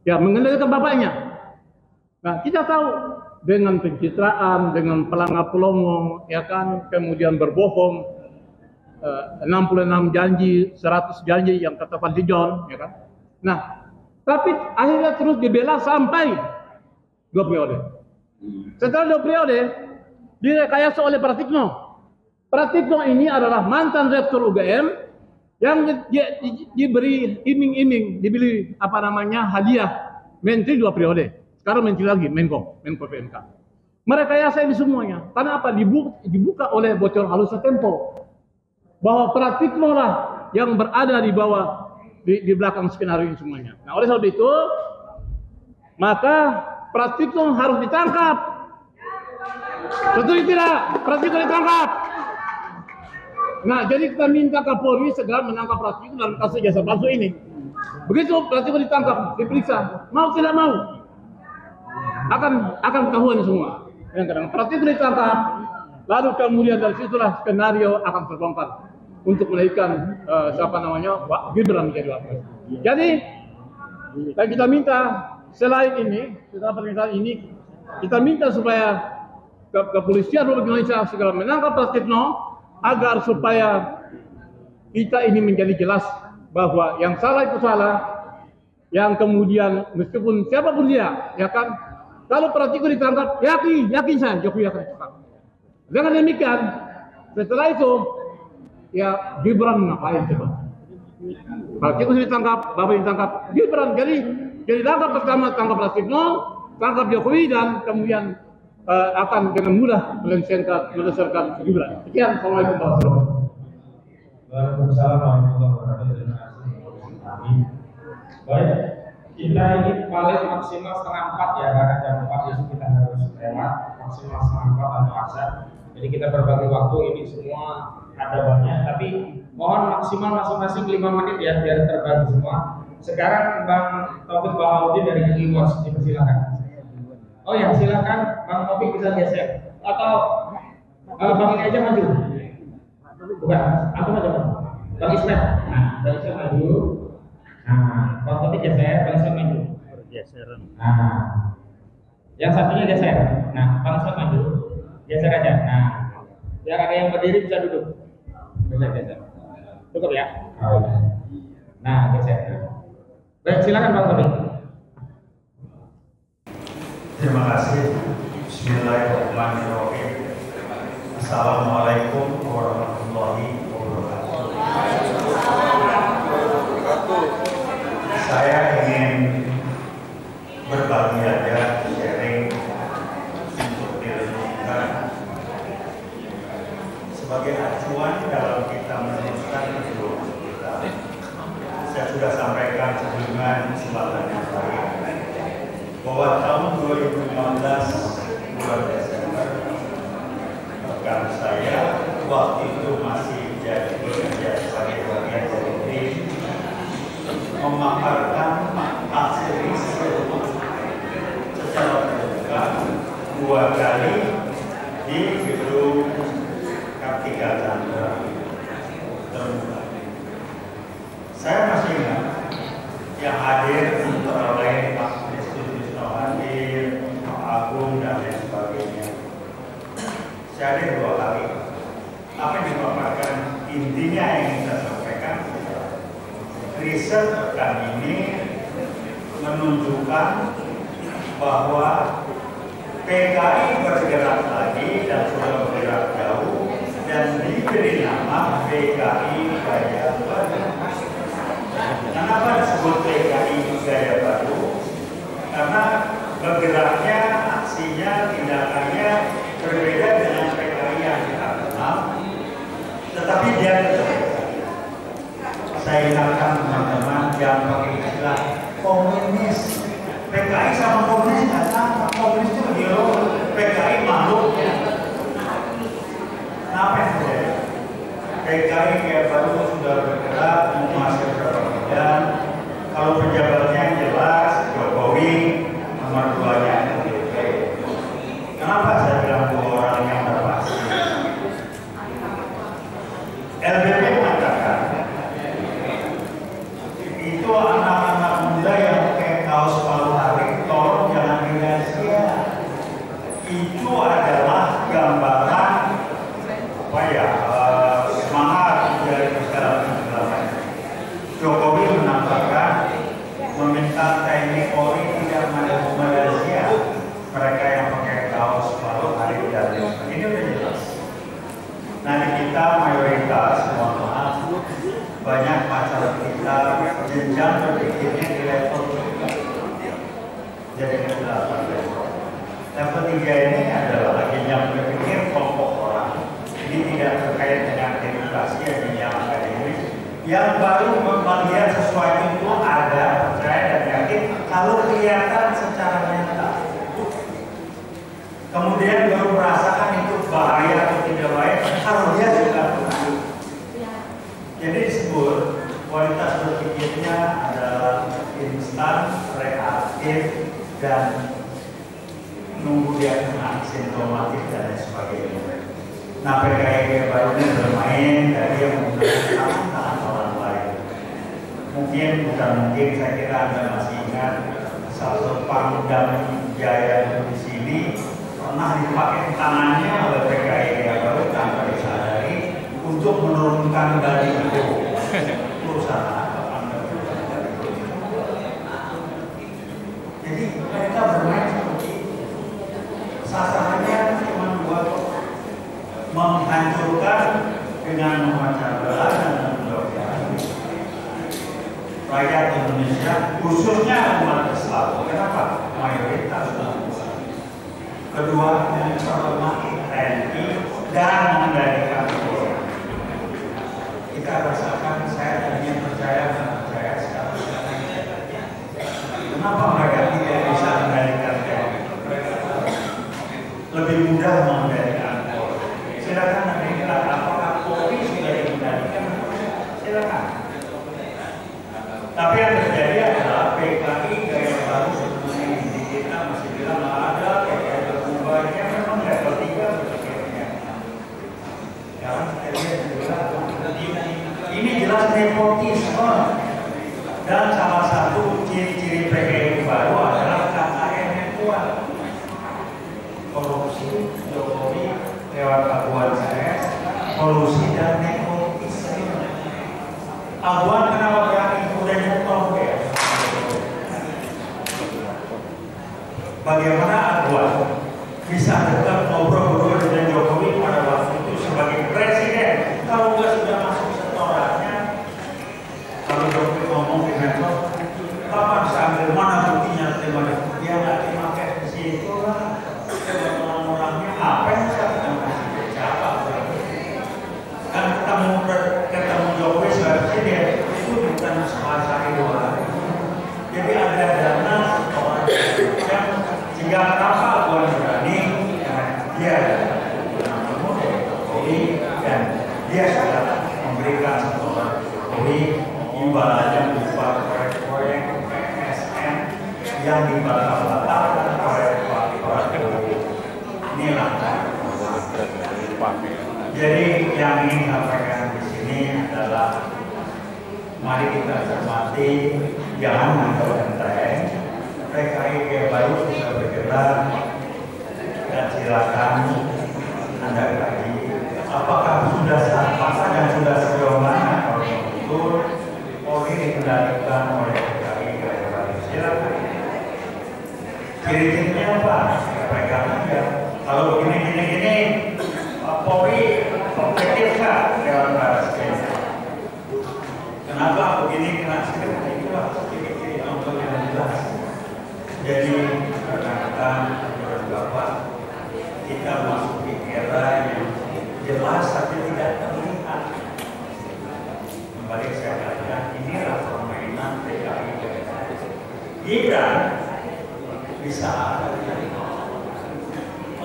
Ya, mengendalikan bapaknya. Nah, kita tahu dengan pencitraan, dengan pelanggar pelongo, ya kan, kemudian berbohong, 66 janji, 100 janji yang kata Fadli John, ya kan. Nah, tapi akhirnya terus dibela sampai 2 periode. Setelah 2 periode, direkayasa oleh Pratikno. Pratikno ini adalah mantan rektor UGM yang diberi iming-iming, dibeli hadiah menteri 2 periode. Sekarang menteri lagi, Menko PMK. Merekayasa ini semuanya. Karena apa? Dibuka oleh bocor halus Tempo bahwa Pratikno lah yang berada di bawah, di belakang skenario ini semuanya. Nah, oleh sebab itu, maka Pratikno harus ditangkap. Betul tidak? Pratikno ditangkap. Nah, jadi kita minta Kapolri segera menangkap Pratikno dalam kasus jasa palsu ini. Begitu Pratikno ditangkap, diperiksa, mau tidak mau, akan ketahuan semua. Yang kadang Pratikno ditangkap, lalu kemudian dari situlah skenario akan terbongkar untuk menaikkan Gibran menjadi wakil. Jadi, dan kita minta selain ini, setelah pernyataan ini, kita minta supaya kepolisian Republik Indonesia segera menangkap Pratikno, agar supaya kita ini menjadi jelas bahwa yang salah itu salah, yang kemudian meskipun siapapun dia, ya kan, kalau Pratikno ditangkap, yakin saya Jokowi akan ditangkap. Dengan demikian, setelah itu, ya Gibran ngapain coba? Pratikno ditangkap, Bapak ditangkap, Gibran jadi tangkap pertama, tangkap Pratikno, tangkap Jokowi, dan kemudian akan dengan mudah menyelesaikan Gibran. Sekian, Assalamualaikum warahmatullahi wabarakatuh. Waalaikumsalam warahmatullahi wabarakatuh. Terima kasih. Baik, kita ini paling maksimal 3:30 ya, karena jam 4 itu kita harus lewat, maksimal 3:30 atau asar. Jadi kita berbagi waktu, ini semua ada banyak, tapi mohon maksimal masing-masing 5 menit ya, biar terbagi semua. Sekarang Bang Taufik Bahaudin dari IWAS, dipersilakan. Oh ya, silakan Bang Taufik bisa geser atau Bang ini aja maju. Bukan, aku maju. Bang Ismet. Nah, Bang Ismet maju. Nah, Bang Taufik geser, Bang Ismet maju. Geseran. Nah, yang satunya geser. Nah, Bang Ismet maju. Geser aja. Nah, biar ada yang berdiri bisa duduk. Geser. Cukup ya? Oh, ya. Nah, geser. Baik, silakan Bang Taufik. Terima kasih. Bismillahirrahmanirrahim. Assalamualaikum warahmatullahi wabarakatuh. Saya ingin berbagi aja, sharing untuk direnungkan sebagai acuan dalam kita meneruskan hidup kita. Saya sudah sampaikan sebelumnya kesempatan yang lain bahwa tahun 2015 bulan Desember, rekan saya waktu itu masih bekerja sebagai bagian dari tim, memaparkan hasil riset secara terbuka 2 kali di gedung Kartika Chandra terbuka. Saya masih ingat yang hadir antara lain Pak hadir, Pak Agung dan lain sebagainya. Saya hadir 2 kali. Apa yang dipaparkan, intinya yang kita sampaikan, riset rekan ini menunjukkan bahwa PKI bergerak lagi dan sudah bergerak jauh dan diberi nama PKI Gaya Baru. Kenapa disebut PKI Gaya Baru? Karena bergeraknya, aksinya, tindakannya berbeda dengan PKI yang kita kenal, tetapi dia tetap. Saya ingatkan teman-teman yang pakai istilah komunis. PKI sama komunis nggak sama. Komunis itu hero, PKI makhluknya. Kenapa yang Kenapa saya bilang 2 orang yang terpasti? LBP mengatakan itu anak-anak muda yang pakai kaos palu tarik, tolong jangan dirahasia. Itu adalah gambaran apa ya, semangat dari masyarakat. Jokowi menambahkan meminta TNI Polri tidak merahasia mereka yang pakai kaos palu tarik dan ini udah jelas. Nanti kita mayoritas, mohon maaf, banyak masyarakat kita jenjang berpikirnya di level 3. Jadi level 3. Level 3 ini adalah jenjang berpikir kelompok orang. Ini tidak terkait dengan edukasi ya, jenjang akademis. Yang baru melihat sesuatu itu ada, percaya dan yakin kalau kelihatan secara nyata. Kemudian baru merasakan itu bahaya atau tidak baik kalau dia juga pernah. Jadi disebut kualitas berpikirnya adalah instan, reaktif, dan nunggu dia kena simptomatik dan lain sebagainya. Nah, PKI baru ini bermain dari yang menggunakan tangan orang lain. Bukan mungkin, saya kira Anda masih ingat satu Pangdam Jaya di sini pernah dipakai tangannya oleh PKI baru tanpa disadari untuk menurunkan baliho perusahaan. Jadi mereka bermain seperti sasarannya cuma 2, menghancurkan dengan memecah belah dan memblokir rakyat Indonesia, khususnya umat Islam. Kenapa? Mayoritas kedua, menghormati TNI dan mengendalikan Polri. Kita rasakan, saya tadinya percaya dan percaya sekarang. Kenapa mereka tidak bisa mengendalikan TNI? Lebih mudah mengendalikan Polri. Silakan nanti kita apakah Polri sudah dikendalikan? Silakan. Tapi yang terjadi adalah PKI gaya baru sebenarnya di kita masih bilang nggak ada PKI berubahnya, memang level 3 berpikirnya. Sekarang kita lihat juga ini jelas nepotisme, dan salah satu ciri-ciri PKI baru adalah KKN yang kuat. Korupsi, Jokowi lewat abuan saya, kolusi dan nepotisme. Abuan kenapa berani udah nyetop ya? Bagaimana Abuan bisa tetap ngobrol berdua dengan Jokowi pada waktu itu sebagai presiden? Kalau nggak sudah masuk setorannya, kalau Jokowi ngomong di medsos, kapan bisa ambil mana buktinya terima? Dia nggak terima cash di situ lah. Orang-orangnya apa yang bisa kita kasih ke siapa? Kan ketemu Jokowi sebagai presiden itu bukan sehari dua. Jadi ada dana setoran yang jika kenapa Abuan berani, dia namun Jokowi dan dia sudah memberikan setoran Jokowi imbalannya berupa proyek-proyek PSN yang dibatalkan oleh Pak Prabowo. Inilah. Jadi yang ingin sampaikan di sini adalah mari kita cermati, jangan menangkap enteng. PKI baru bisa bergerak, dan silakan Anda kaji apakah sudah saat masa dan sudah sejauh mana kalau betul Polri dikendalikan oleh PKI baru. Silakan. Ciri-cirinya apa? Ya pegang aja. Kalau begini Polri objektif nggak Dewan Pers? Kenapa begini kena sekali? Itulah ciri-ciri contoh yang jelas. Jadi kadang-kadang menurut Bapak kita masuk di era yang jelas tapi tidak terlihat. Kembali saya katakan inilah permainan PKI. Gibran bisa ada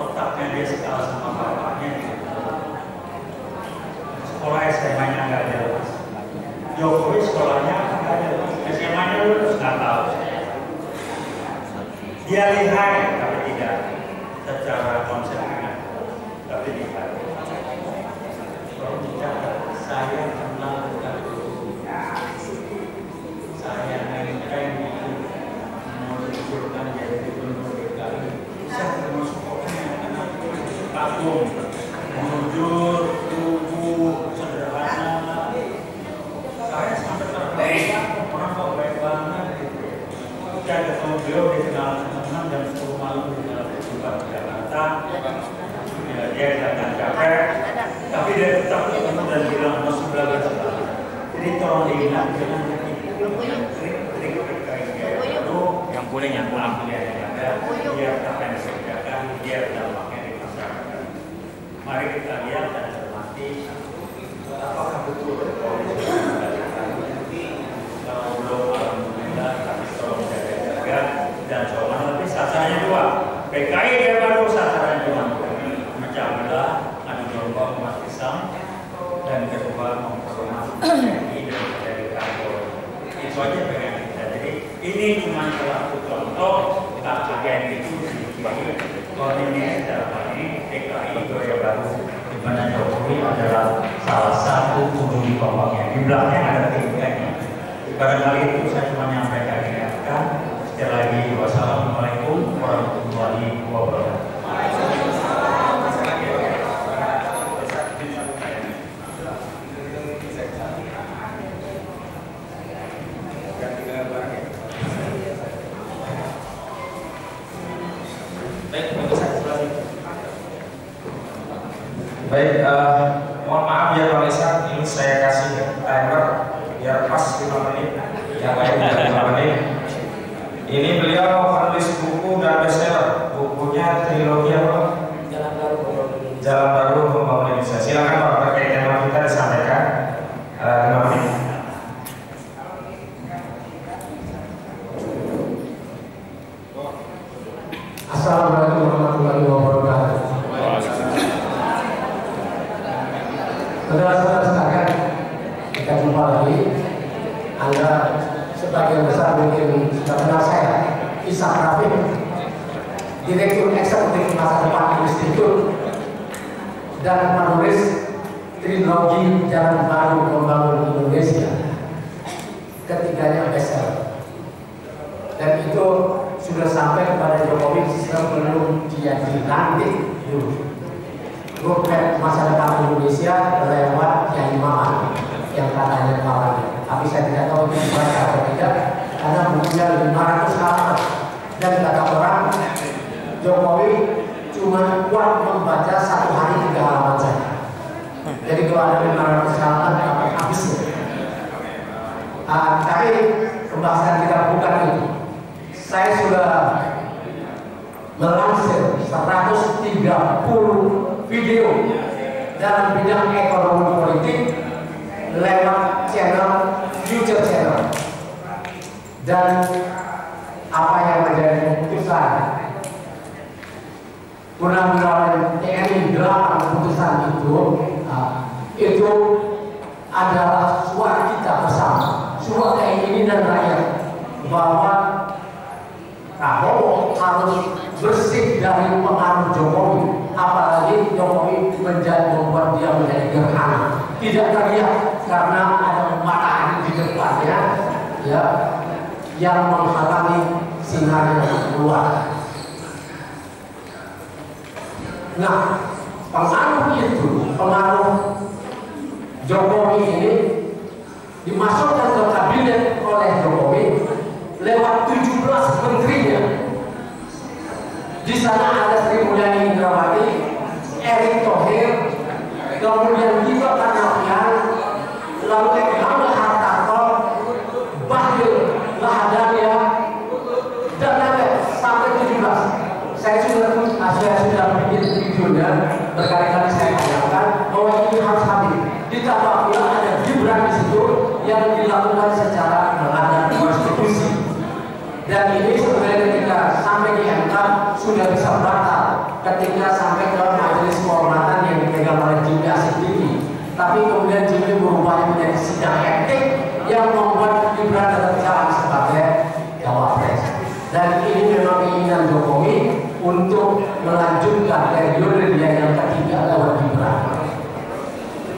otaknya dia sekali sama bapaknya. Sekolah SMA-nya nggak jelas. Jokowi sekolahnya nggak jelas. SMA-nya lulus nggak tahu. Dia lihai tapi tidak secara saya kenal dengan saya naikkan menunjukkan jadi gubernur DKI. Saya termasuk orang yang kenal kagum, jujur, lugu, sederhana. Saya sampai terbayang orang kok baik banget gitu. Saya ketemu beliau dikenal teman-teman jam 10 malam di dalam tempat Jakarta. Dia datang capek, tapi dia tetap ketemu dan bilang masuk belajar sekali. Jadi tolong diingat jangan trik-trik terkait gaya baru yang boleh yang ada, dia apa yang dikerjakan, dia dampaknya di masyarakat. Mari kita lihat dan cermati apakah betul kalau belum alhamdulillah, tapi tolong jaga dan soal lebih sasarannya dua. PKI gaya baru sasarannya dua. Pertama adu domba umat Islam dan kedua memperhormati TNI dan dari kantor. Itu aja pengen kita. Jadi ini cuma satu contoh bagian itu sebagai koordinasi dalam ini PKI Gaya Baru di mana Jokowi adalah salah satu kubu di bawahnya. Di belakangnya ada tingkatnya. Barangkali itu saya cuma nyampaikan ingatkan. Sekali lagi wassalamualaikum warahmatullahi wabarakatuh. Baik, mohon maaf ya Pak Lisa, ini saya kasih timer biar pas 5 menit, yang lain dari 5 menit. Ini beliau penulis buku dan bestseller, bukunya trilogi apa? Jalan Baru Membangun Indonesia. Silakan Pak, terkait tema kita disampaikan 5 menit. Assalamualaikum warahmatullahi wabarakatuh. Saudara-saudara sekalian, kita jumpa lagi. Anda sebagian besar mungkin sudah kenal saya, Ishak Rafiq, Direktur Eksekutif Masa Depan Institut dan penulis trilogi Jalan Baru Membangun Indonesia. Ketiganya bestseller. Dan itu sudah sampai kepada Jokowi sebelum dia dilantik dulu. Roadmap masa depan Indonesia lewat Kiai Maman yang katanya kawannya. Tapi saya tidak tahu itu dibaca atau tidak karena bukunya 500 halaman dan kata orang Jokowi cuma kuat membaca 1 hari 3 halaman saja. Jadi kalau ada 500 halaman dapat habisnya. Tapi pembahasan kita bukan itu. Saya sudah melansir 130 video dalam bidang ekonomi politik lewat channel Future Channel, dan apa yang menjadi keputusan Undang-Undang TNI 8 keputusan itu adalah suara kita bersama, suara keinginan rakyat bahwa Prabowo harus bersih dari pengaruh Jokowi, apalagi Jokowi membuat dia menjadi gerhana, tidak terlihat karena ada matahari di depannya, ya, yang menghalangi sinar yang keluar. Nah, pengaruh Jokowi ini dimasukkan ke kabinet oleh Jokowi lewat 17 menterinya. Di sana ada Sri Mulyani Indrawati, Erick Thohir, kemudian Tito Karnavian, lalu Erlangga Hartarto, Bahlil Lahadalia, dan lain-lain sampai 17. Saya sudah bikin videonya, berkali-kali saya katakan bahwa ini harus habis. Ditambah pula ada Gibran di situ yang dilakukan secara melanggar konstitusi. Dan ini sebenarnya ketika sampai di MK sudah bisa batal ketika sampai ke majelis kehormatan yang dipegang oleh Jimmy Asidiki. Tapi kemudian Jimmy berubah menjadi sidang etik yang membuat Gibran tetap jalan sebagai cawapres. Dan ini memang keinginan Jokowi untuk melanjutkan periode dia yang ketiga lewat Gibran.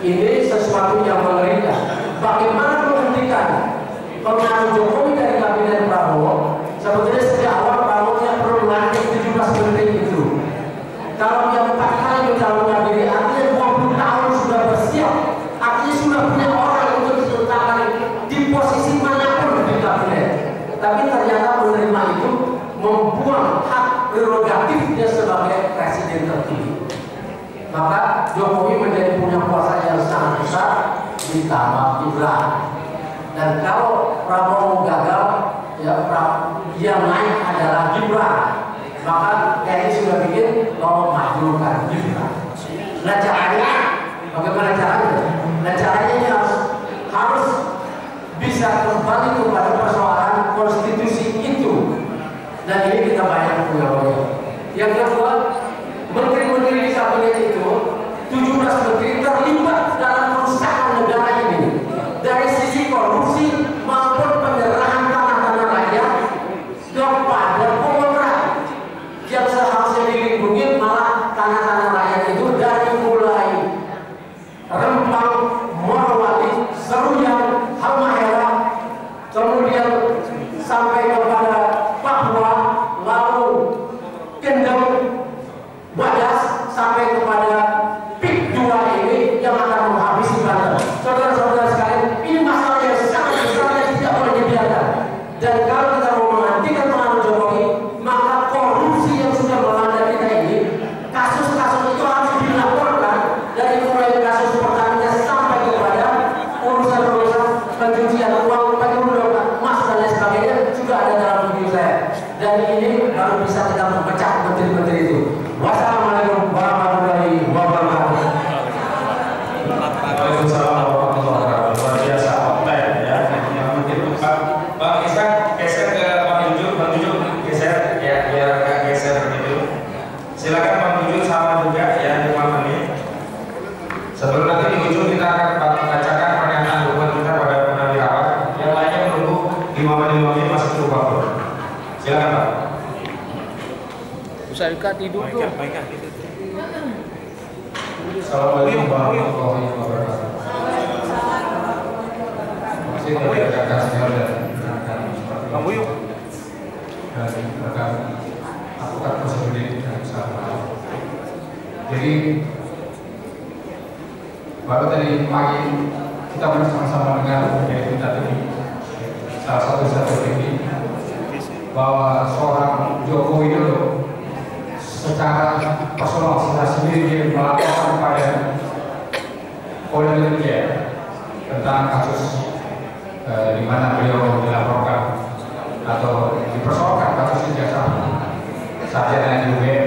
Ini sesuatu yang mengerikan. Bagaimana menghentikan pengaruh Jokowi dari kabinet Prabowo? Sebetulnya sejak awal Prabowo tidak perlu melantik 17 menteri itu. Kalau yang 4 kali mencalonkan diri, artinya 20 tahun sudah bersiap. Artinya sudah punya orang untuk diletakkan di posisi manapun di kabinet. Tapi ternyata menerima itu membuang hak prerogatifnya sebagai presiden terpilih. Maka Jokowi menjadi punya kuasa yang sangat besar ditambah Gibran. Dan kalau Prabowo gagal, ya yang naik adalah Gibran. Maka TNI sudah bikin mau majukan Gibran. Nah caranya, bagaimana caranya? Nah caranya ini harus bisa kembali kepada persoalan konstitusi itu. Dan ini kita banyak punya. Yang kedua, menteri-menteri di kabinet itu 17 menteri terlibat dalam kerusakan negara ini dari sisi korupsi maupun penyerahan tanah-tanah rakyat kepada konglomerat yang seharusnya dilindungi, malah tanah-tanah rakyat itu dari mulai Rempang, Morowali, Seruyan, Halmahera, kemudian sampai kepada Papua, lalu Kendeng, Wadas, sampai kepada PIK 2 ini yang akan menghabisi Banten. Saudara-saudara sekalian, ini masalah yang sangat besar yang tidak boleh dibiarkan. Dan kalau kita mau menghentikan pengaruh Jokowi, maka korupsi yang sudah melanda kita ini, kasus-kasus itu harus dilaporkan dari mulai kasus Pertamina sampai kepada urusan-urusan pencucian uang, penyelundupan emas dan lain sebagainya juga ada dalam video saya. Dan ini baru bisa kita memecah menteri-menteri itu. Wassalamualaikum warahmatullahi wabarakatuh. Waalaikumsalam warahmatullahi wabarakatuh. Luar biasa konten ya. Bang Isan geser ke Bang Jujur, Bang Jujur geser ya biar agak geser begitu. Silakan Bang Jujur sama juga ya 5 menit. Sebelum nanti di ujung kita akan bacakan pernyataan dukungan kita pada Purnawirawan. Yang lainnya menunggu 5 menit masih cukup waktu. Silakan Pak. Usai tidur tuh. Assalamualaikum warahmatullahi wabarakatuh. Masih dari rekan senior dan rekan seperti dan rekan advokat prosedur dan sahabat. Jadi baru tadi pagi kita bersama-sama dengar yaitu tadi salah satu strategi bahwa seorang Joko Widodo secara personal secara sendiri dia melaporkan kepada Polda Metro Jaya tentang kasus di mana beliau dilaporkan atau dipersoalkan kasus ijazah sarjana di UGM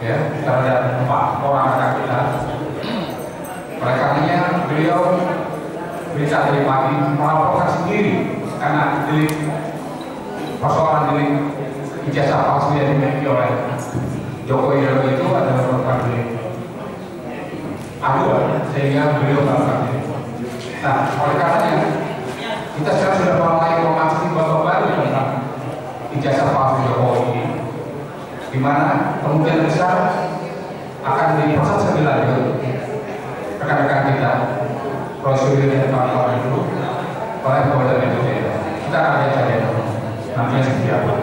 ya terhadap 4 orang rekan kita. Oleh karenanya beliau bisa dari pagi melaporkan sendiri karena delik persoalan delik ijazah palsu yang dimiliki oleh Joko Widodo itu adalah merupakan delik aduan sehingga beliau melakukan ini. Nah, oleh karenanya kita sekarang sudah mulai memasuki babak baru tentang ijazah palsu Jokowi ini, di mana kemungkinan besar akan diproses lebih lanjut rekan-rekan kita prosedur dan kawan-kawan itu oleh Polda Metro Jaya. Kita akan lihat saja nantinya seperti apa.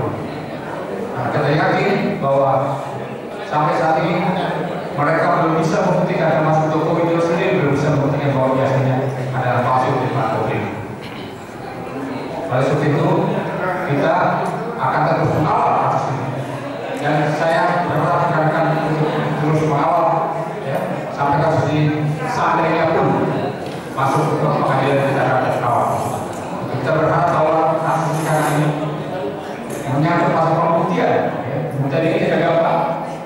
Nah, kita yakin bahwa sampai saat ini mereka belum bisa membuktikan, termasuk Joko Widodo sendiri belum bisa membuktikan bahwa biasanya adalah palsu di Pak Jokowi. Oleh sebab itu kita akan terus mengawal kasus ini. Dan saya berharap rekan-rekan untuk terus mengawal ya, sampai kasus ini seandainya pun masuk ke pengadilan kita akan kawal. Kita berharap bahwa kasus ini menyangkut masalah pembuktian. Kemudian ini tidak gampang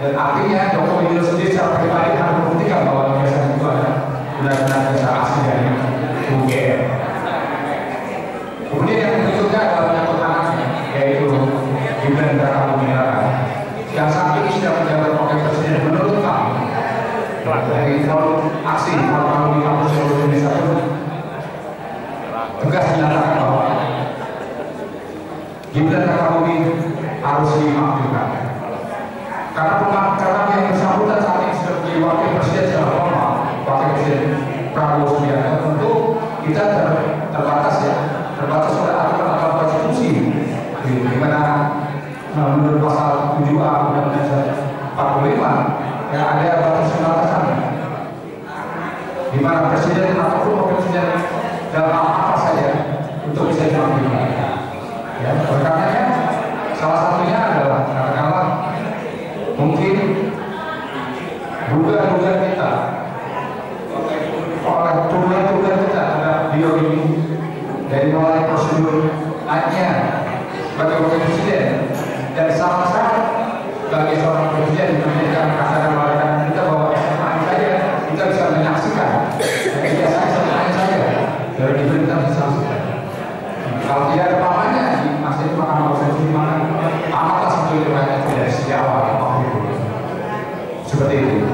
dan artinya Joko Widodo sendiri secara pribadi harus membuktikan bahwa biasanya itu ada benar-benar jasa asli dari UGM. Kemudian yang berikutnya adalah menyangkut anaknya, yaitu Gibran Rakabuming Raka yang saat ini sudah menjabat wakil presiden. Menurut kami dari aksi kalau di kampus seluruh Indonesia pun tegas dinyatakan bahwa Gibran Rakabuming harus dimaafkan karena yang Prabowo Subianto tentu kita terbatas ya, terbatas oleh aturan konstitusi, di mana menurut pasal 7A Undang-Undang 45 ya ada batasan-batasan di mana presiden ataupun wakil presiden dalam apa saja untuk bisa diambil. Ya, oleh karenanya salah satunya adalah katakanlah mungkin dugaan kita oleh tuduhan kita terhadap beliau ini dari mulai prosedur naiknya sebagai wakil presiden dan sama-sama sebagai seorang presiden memberikan kesadaran kita bahwa SMA saja kita bisa menyaksikan ijazah SMA saja dari kita bisa saksikan. Kalau tidak ada pamannya di masjid Mahkamah Konstitusi maka amatlah satu riwayat dari sejak awal seperti itu.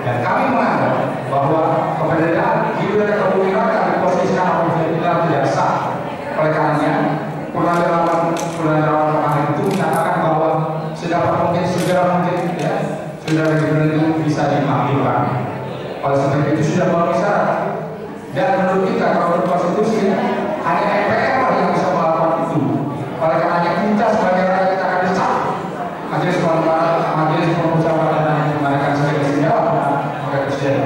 Dan kami menganggap bahwa keberadaan Gibran Raka Buming Raka di posisi sekarang tidak sah. Oleh karenanya, Purnawirawan kemarin itu menyatakan bahwa sedapat mungkin segera mungkin ya saudara Gibran itu bisa dimakzulkan. Oleh sebab itu sudah memenuhi syarat. Dan menurut kita kalau menurut konstitusi hanya MPR yang bisa melakukan itu. Oleh karenanya kita sebagai rakyat kita akan desak majelis pemusyawaratan dan mereka sebagai senjata oleh Presiden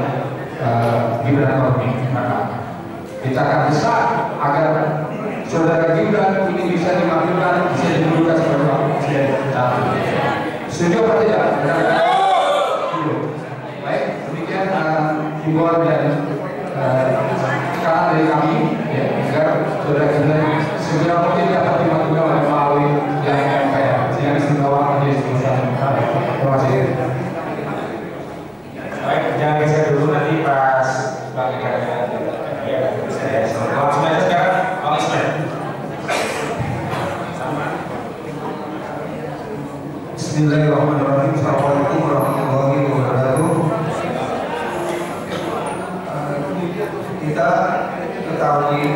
Gibran Raka Buming Raka. Kita akan desak agar saudara Gibran ini bisa dimakzulkan, bisa dimunculkan sebagai wakil presiden kita. Setuju atau tidak? Baik, demikian himbauan dan sekarang dari kami ya, agar saudara Gibran segera mungkin dapat dimakzulkan melalui yang MPR sehingga istimewa majelis pemusyawaratan. Terima kasih. Baik, jangan geser dulu nanti pas bagi kalian. Ya, saya langsung aja sekarang, Bang Ismail. Bismillahirrahmanirrahim. Assalamualaikum warahmatullahi wabarakatuh. Kita ketahui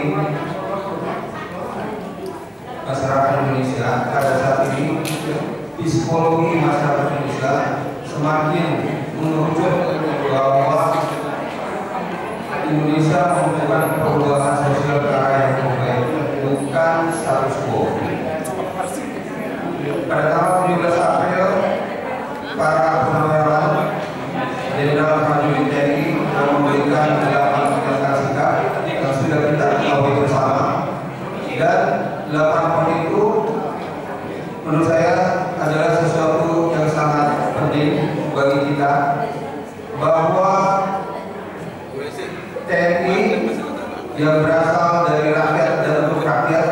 masyarakat Indonesia pada saat ini psikologi masyarakat Indonesia semakin menunjuk bahwa Indonesia membutuhkan perubahan sosial ke arah yang lebih baik, bukan status quo. Pada tanggal 17 April, para purnawirawan Jenderal Prajurit TNI memberikan 8 pernyataan sikap yang sudah kita ketahui bersama, dan 8 poin itu menurut saya adalah sesuatu yang sangat penting bagi kita, bahwa TNI yang berasal dari rakyat dan untuk rakyat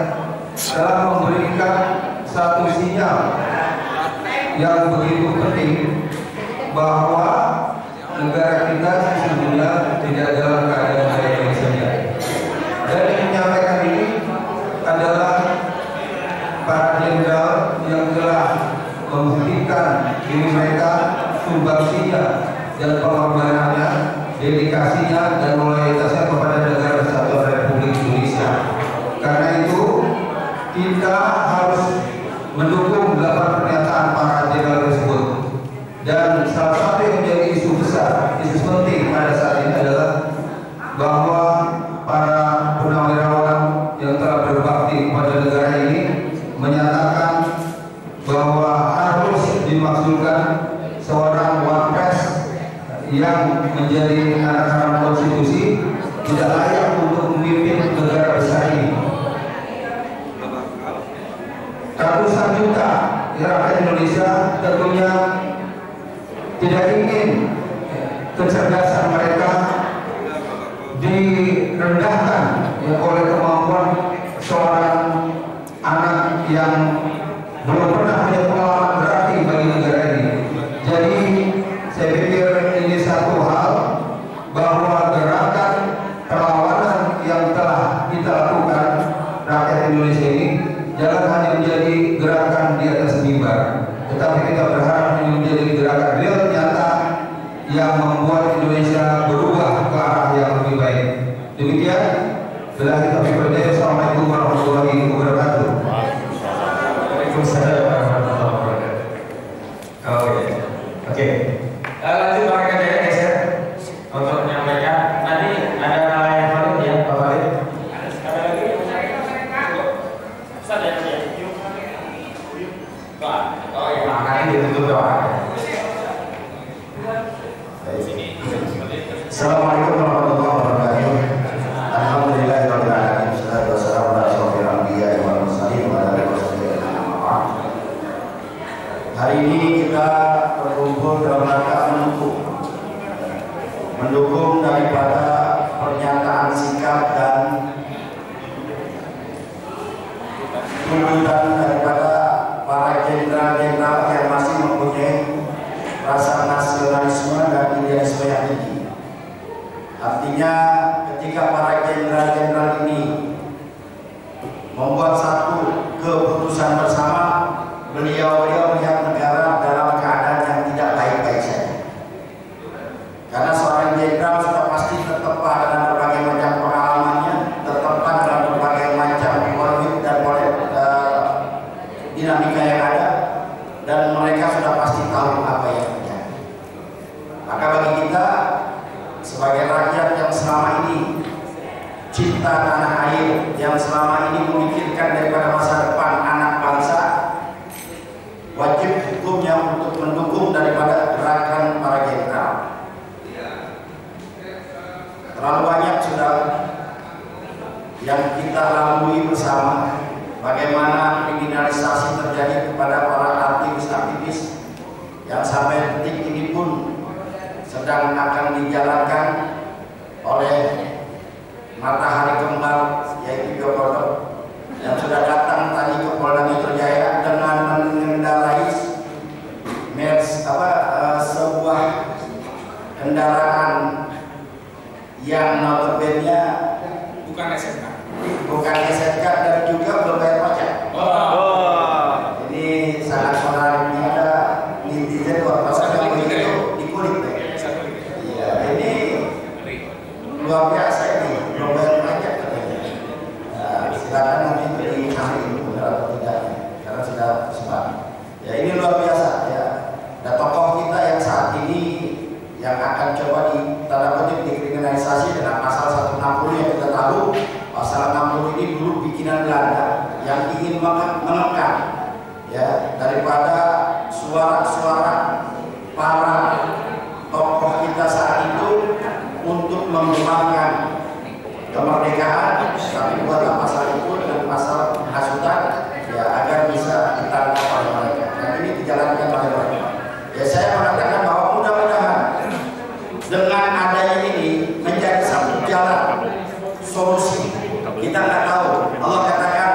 telah memberikan satu sinyal yang begitu penting bahwa negara kita sesungguhnya tidak dalam keadaan baik-baik saja. Dan yang menyampaikan ini adalah para jenderal yang telah membuktikan diri mereka, sumbangsinya dan pengorbanannya, dedikasinya dan loyalitasnya kepada negara Kesatuan Republik Indonesia. Karena itu kita harus mendukung 8 pernyataan para jenderal tersebut. Dan salah satu yang menjadi isu besar, isu penting pada saat ini adalah bahwa para purnawirawan yang telah berbakti kepada negara ini menyatakan bahwa harus dimaksudkan seorang wapres yang menjadi anak haram konstitusi tidak layak untuk memimpin negara besar ini. Ratusan juta rakyat Indonesia tentunya tidak ingin kecerdasan mereka direndahkan ya, oleh kemampuan seorang anak yang belum pernah punya pengalaman berarti bagi negara ini. Jadi saya pikir ini satu hal bahwa gerakan perlawanan yang telah kita lakukan rakyat Indonesia ini jangan hanya menjadi gerakan di atas mimbar, tetapi kita berharap ini menjadi gerakan real nyata yang membuat Indonesia berubah ke arah yang lebih baik. Demikian, bila kita berdaya. Assalamualaikum warahmatullahi wabarakatuh. Waalaikumsalam warahmatullahi wabarakatuh. Oh ya, oke. Lanjut Pak Kadek geser untuk menyampaikan. Nanti ada Assalamualaikum warahmatullahi wabarakatuh. Alhamdulillahirabbil alamin. Wassalatu wassalamu ala asyrofil anbiya'i wal mursalin wa ala alihi wasallam. Hari ini kita berkumpul dalam rangka mendukung daripada pernyataan sikap dan tuntutan daripada para jenderal-jenderal yang masih mempunyai rasa nasionalisme dan idealisme yang tinggi. Artinya ketika para jenderal-jenderal ini membuat satu keputusan bersama, beliau melihat negara dalam keadaan yang tidak baik-baik saja. Karena seorang jenderal sudah pasti tertempa dengan berbagai macam pengalamannya, tertempa dengan berbagai macam konflik dan dinamika yang ada, dan mereka sudah pasti tahu apa yang terjadi. Maka bagi kita sebagai rakyat yang selama ini cinta tanah air, yang selama ini memikirkan daripada masa depan anak bangsa, wajib hukumnya untuk mendukung daripada gerakan para jenderal. Terlalu banyak sudah yang kita lalui bersama, bagaimana kriminalisasi terjadi kepada para aktivis-aktivis yang sampai detik ini pun sedang akan dijalankan oleh matahari kembar, yaitu Jokowi, yang sudah datang tadi ke Polda Metro Jaya dengan mengendarai sebuah kendaraan yang notabene bukan SMK, dan juga belum bayar pajak. Ini sangat menariknya, ada netizen wartawan yang di kulit. Iya, ini luar biasa ini, belum bayar pajak katanya. Nah, silakan nanti dicari benar atau tidak, karena sudah sebar. Ya, ini luar biasa ya. Ada tokoh kita yang saat ini yang akan coba tanda kutip dikriminalisasi dengan pasal 160 yang kita tahu pasal 60 ini dulu bikinan Belanda yang ingin mengekang ya daripada suara-suara para tokoh kita saat itu untuk mengembangkan kemerdekaan, tapi buatlah pasal itu dengan pasal hasutan ya agar bisa ditangkap oleh mereka, dan ini dijalankan oleh mereka. Ya, saya mengatakan bahwa mudah-mudahan dengan adanya ini menjadi satu jalan solusi. Kita nggak tahu. Allah katakan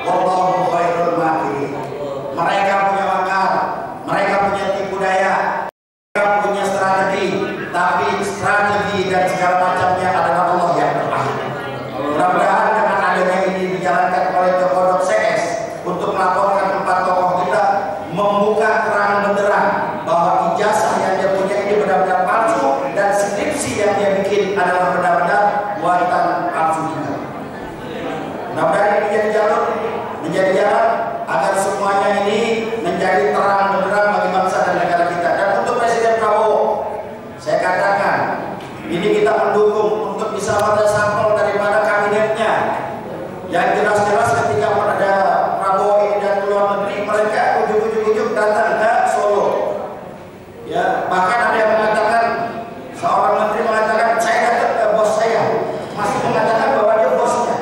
wallahu khairul makirin. Mereka punya makar, mereka punya tipu daya, mereka punya strategi, tapi strategi dan segala macamnya adalah Allah yang terbaik. Mudah-mudahan dengan adanya ini dijalankan oleh Jokowi CS untuk melaporkan 4 tokoh kita, membuka terang benderang bahwa ijazah yang dia punya ini benar-benar palsu dan skripsi yang dia bikin adalah benar-benar buatan palsu juga. Mudah-mudahan ini menjadi jalan agar semuanya ini menjadi terang benderang bagi bangsa dan negara kita. Dan untuk Presiden Prabowo, saya katakan ini kita mendukung untuk bisa meresapel daripada kabinetnya. Yang jelas-jelas ketika ada Prabowo ini dan keluar negeri, mereka ujuk-ujuk datang ke Solo. Ya, bahkan ada yang mengatakan, seorang menteri mengatakan saya datang ke bos saya, masih mengatakan bahwa dia bosnya.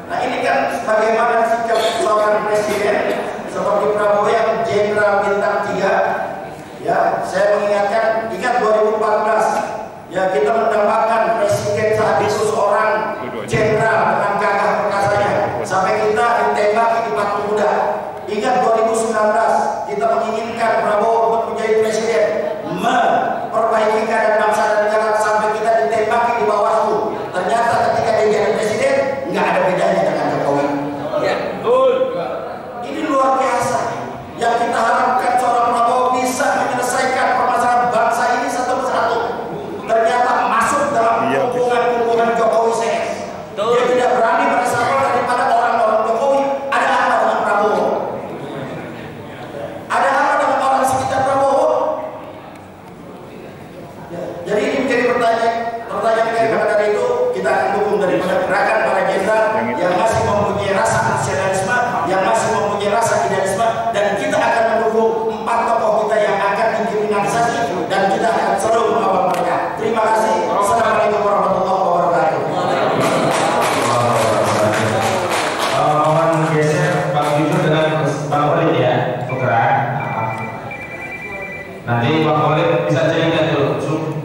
Nah, ini kan bagaimana sikap seorang presiden seperti Prabowo yang jenderal bintang 3. Ya, saya mengingatkan, ingat 2014 ya kita mendapatkan presiden saat itu seorang jenderal dengan gagah perkasanya sampai kita ditembaki di Patung Kuda. Ingat 2019 kita menginginkan Prabowo untuk menjadi presiden, memperbaiki keadaan bangsa dan negara sampai kita ditembaki di Bawaslu. Ternyata ketika dia jadi presiden nggak ada bedanya dengan Jokowi. Ya, betul. Ini luar biasa. Yang kita harapkan seorang Prabowo bisa menyelesaikan permasalahan bangsa ini satu persatu. Ternyata masuk dalam dan kita akan selalu mengawal mereka. Terima kasih. Assalamualaikum warahmatullahi wabarakatuh. Mohon geser Bang Jujur dengan Bang Khalid ya, tukeran. Nanti Bang Khalid bisa cerita tuh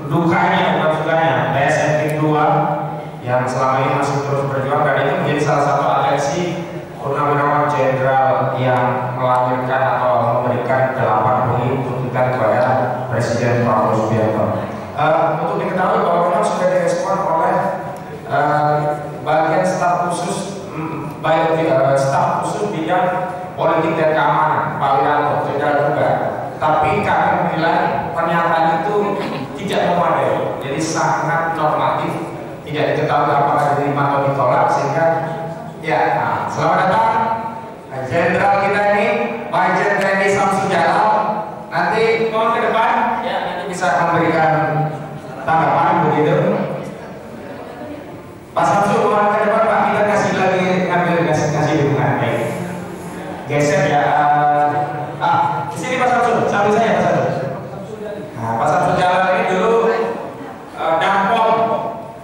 dukanya bukan sukanya PSM Tim 2 yang selama ini masih terus berjuang dan itu menjadi salah satu atensi Purnawirawan Jenderal yang melahirkan atau memberikan 8 poin tuntutan kepada Presiden Prabowo Subianto. Untuk diketahui bahwa memang sudah direspon oleh bagian staf khusus staf khusus bidang politik dan keamanan Pak Wiranto, Jenderal juga. Tapi kami bilang pernyataan itu tidak memadai, jadi sangat normatif, tidak diketahui apakah diterima atau ditolak sehingga ya. Selamat datang Jenderal kita ini Pak Jenderal Samsul Jalal. Nanti mohon ke depan ya, nanti bisa memberikan tanggapan begitu. Pak Samsul mohon ke depan Pak, kita kasih lagi kasih dukungan. Baik. Geser ya. Di sini Pak Samsul, sambil saya Pak Samsul. Nah, Pak Samsul Jalal ini dulu Dampom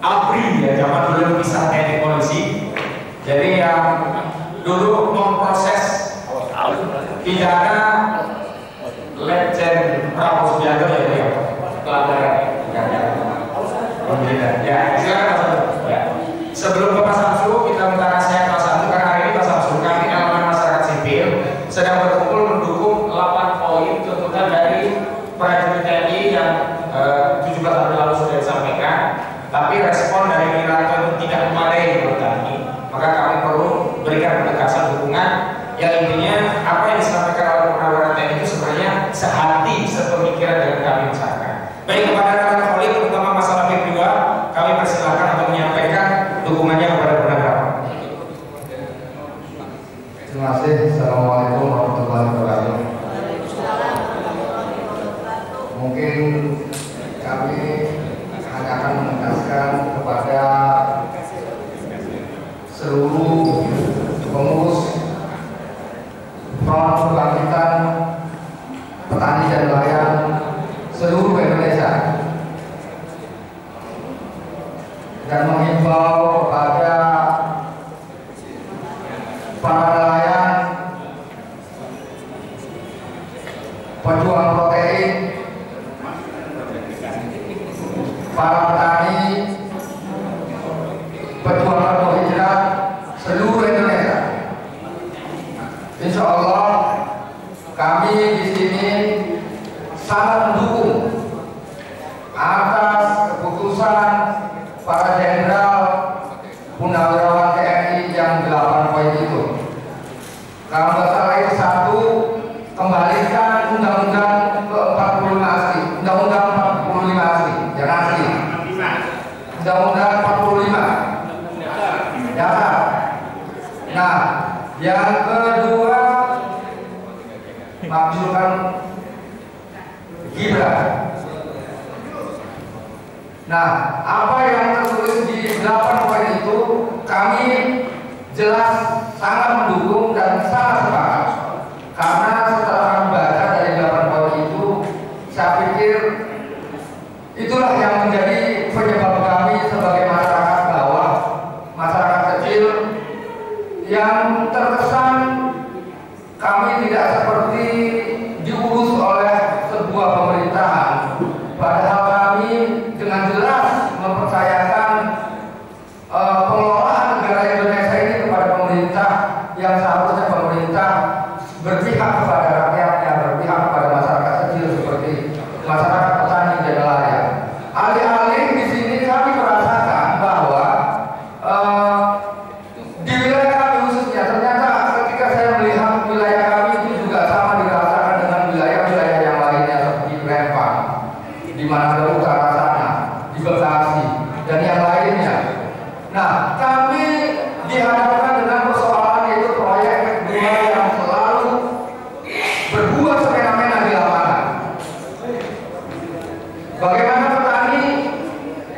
ABRI ya, zaman dulu pisah TNI polisi. Jadi yang dulu memproses pidana Letjen Prabowo Subianto ya, itu ya pelanggaran ya. Silakan Pak Samsul. Ya. Sebelum ke Pak Samsul, kita minta nasihat Pak Samsul karena hari ini Pak Samsul kami elemen masyarakat sipil sedang berkumpul mendukung 8 poin tuntutan dari prajurit TNI yang 17 April lalu sudah disampaikan, tapi respon dari Wiranto itu tidak memadai menurut kami. Maka kami perlu berikan penegasan dukungan yang intinya apa yang disampaikan oleh Purnawirawan TNI itu sebenarnya sehati sepemikiran dengan kami masyarakat. Baik, kepada rekan Khalid terutama masalah P2 kami persilakan untuk menyampaikan dukungannya kepada Purnawirawan. Terima kasih. Assalamualaikum warahmatullahi wabarakatuh. Mungkin kami hanya akan menegaskan kepada seluruh pengurus Front Kebangkitan Petani dan Nelayan seluruh Indonesia dan menghimbau kepada para nelayan, pejuang protein, para petani, pejuang karbohidrat seluruh Indonesia. Insya Allah kami di sini sangat mendukung atas keputusan para jenderal Purnawirawan TNI yang 8 poin itu. Kalau nggak salah itu 1, kembalikan undang-undang ke-45 asli, undang-undang 45 asli, jangan asli, undang-undang 45 dasar. Nah, yang kedua makzulkan Gibran. Nah, apa yang tertulis di 8 poin itu kami jelas sangat mendukung dan sangat sepakat. Karena setelah membaca dari 8 poin itu, saya pikir itulah yang menjadi penyebab kami sebagai masyarakat bawah, masyarakat kecil yang terkesan kami tidak seperti diurus oleh sebuah pemerintahan. Padahal kami dengan jelas mempercayakan pengelolaan negara Indonesia ini kepada pemerintah yang seharusnya pemerintah berpihak kepada rakyatnya, berpihak kepada masyarakat kecil seperti masyarakat petani dan nelayan. Alih-alih di sini kami merasakan bahwa di wilayah kami khususnya ternyata ketika saya melihat wilayah kami itu juga sama dirasakan dengan wilayah-wilayah yang lainnya seperti Rempang, di mana ada utara sana, di Bekasi dan yang lainnya. Nah, kami dihadapkan dengan persoalan yaitu proyek kedua yang selalu berbuat semena-mena di lapangan. Bagaimana petani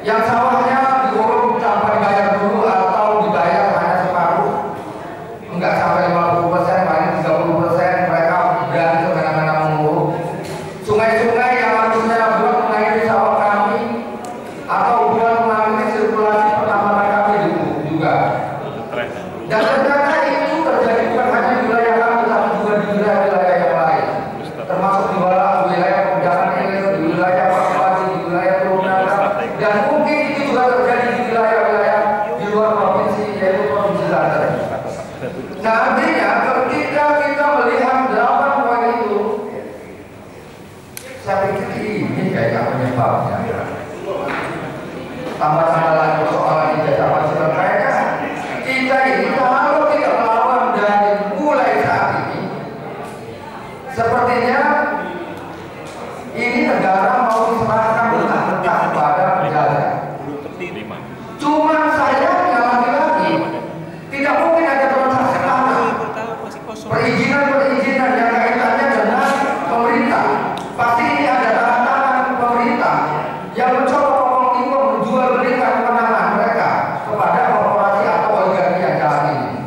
yang sawahnya diuruk tanpa dibayar dulu atau dibayar hanya separuh, enggak sampai 50%, paling 30%, mereka berani semena-mena menguruk. Sungai-sungai yang harusnya buat Saya pikir ini kayaknya penyebabnya. Tambah-tambah lagi persoalan ijazah Pancasila mereka. Kita ini kalau tidak melawan dari mulai saat ini, sepertinya ini negara mau diserahkan mentah-mentah kepada penjajah. Cuma sayangnya lagi-lagi tidak mungkin ada transaksi tanah, perizinan yang kaitannya dengan pemerintah. Pasti ini ada tangan pemerintah yang mencoba menjual belikan kewenangan mereka kepada korporasi atau oligarki yang jalan ini.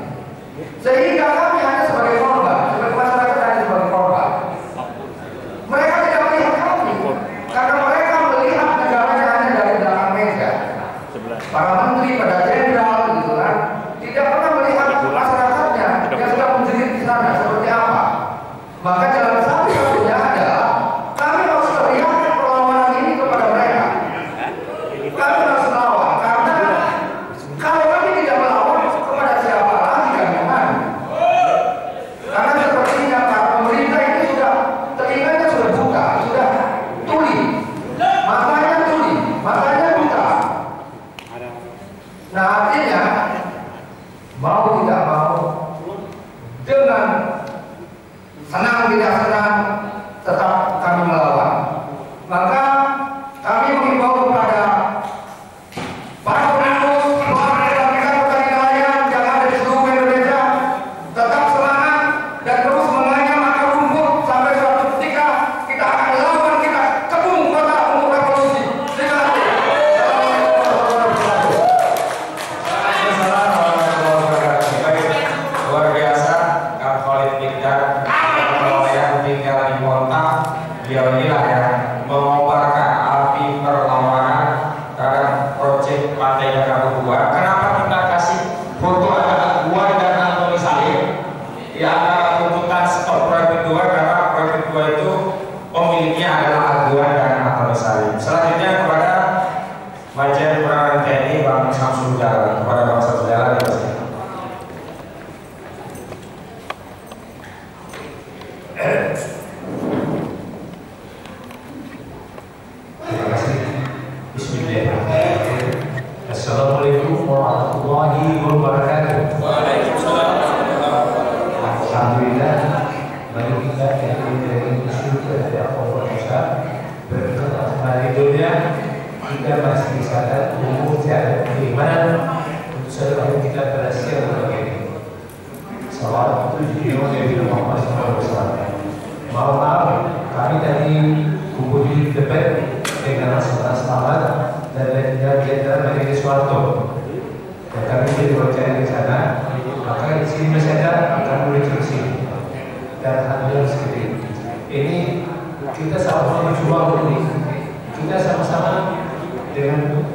Sehingga kami hanya sebagai korban, sebagai masyarakat hanya sebagai korban. Mereka tidak melihat kami, karena mereka melihat negaranya hanya dari belakang meja. Para menteri, pada jenderal, gitu kan, tidak pernah melihat masyarakatnya yang sedang menjerit di sana seperti apa. Maka jalan satu-satunya adalah kami harus teriakkan perlawanan ini kepada mereka. Kami harus melawan, karena kalau kami tidak melawan kepada siapa lagi kami akan. Karena sepertinya para pemerintah ini sudah telinganya sudah buka, sudah tuli, matanya buta. Nah artinya mau tidak mau, dengan senang tidak senang, tetap kami melawan. Maka kami mengimbau kepada para pengurus, para rekan-rekan nelayan yang ada di seluruh Indonesia, tetap semangat dan terus menganyam akar rumput sampai suatu ketika kita akan lawan, kita kebun kota untuk revolusi. Terima kasih. Luar biasa, Kang Khalid Miqdar, yang tinggal di Montang. Beliau inilah yang mengobarkan api perlawanan terhadap proyek Pantai Dakaru 2. Kenapa kita kasih foto antara gua dan Antoni Salim di antara tuntutan stop proyek 2? Karena proyek 2 itu pemiliknya adalah Aguan dan Antoni Salim. Selanjutnya kepada Majen Purnawirawan TNI Bang Samsul Jalan, kepada Bang Samsul Jalan di sini. Terima kasih. Bismillahirrahmanirrahim. Assalamualaikum warahmatullahi wabarakatuh. Alhamdulillah, mari kita dari bersyukur dari Allah Besar. Berkat hidupnya kita masih bisa umum tiada keimanan setelah kita berhasil begini. Salam tujuh dari Muhammad SAW. Mohon maaf, kami tadi kumpul di depan dengan Mas Selamat dan Jenderal Majelis Soeharto. Dan kami jadi wawancara di sana, maka di sini masih ada akan menuju ke sini. Dan alhamdulillah seperti ini kita sama-sama berjuang ini. Kita sama-sama dengan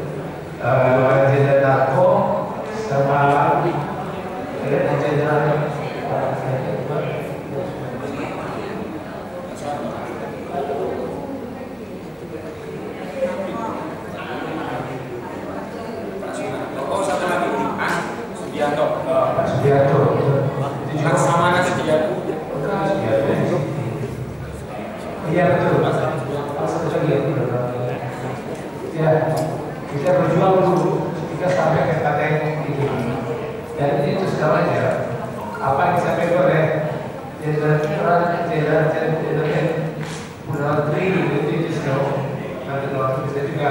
Jenderal Narko sama Jenderal Subianto. Sama nasi Subianto. Iya betul. Ya, kita berjuang dulu. Kita sampai ke KTN ini. Dan itu sekarang aja. Apa yang disampaikan oleh Jenderal Tri itu nanti waktu bisa juga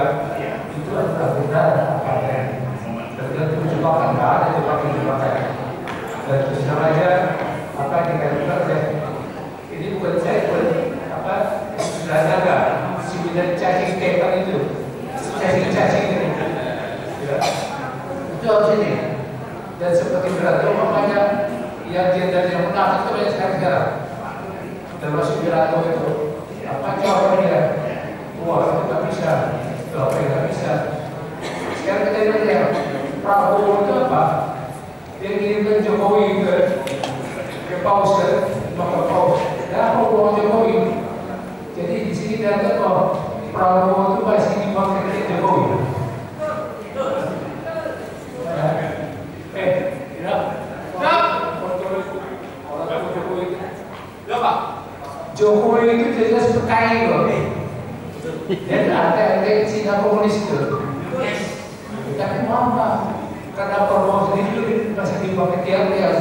itu adalah benar KTN. Dan itu jebakan, nggak ada jebakan. Dan terus aja apa yang dikatakan oleh ini bukan saya pun apa sudah ada sembilan cacing kepan itu cacing ini ya. Itu harus ini dan seperti Wiranto makanya yang jenderal yang menang itu banyak sekali sekarang termasuk Wiranto itu apa jawabannya wah itu nggak bisa apa yang nggak bisa sekarang kita lihat Prabowo itu apa dia kirimkan Jokowi ke paus maka paus dan Prabowo Jokowi jadi di sini dianggap bahwa Prabowo itu masih dipakai Jokowi Jokowi itu jelas berkait loh Dan ada Cina komunis itu. Tapi apa? Karena Prabowo sendiri masih dipakai tiang-tiang.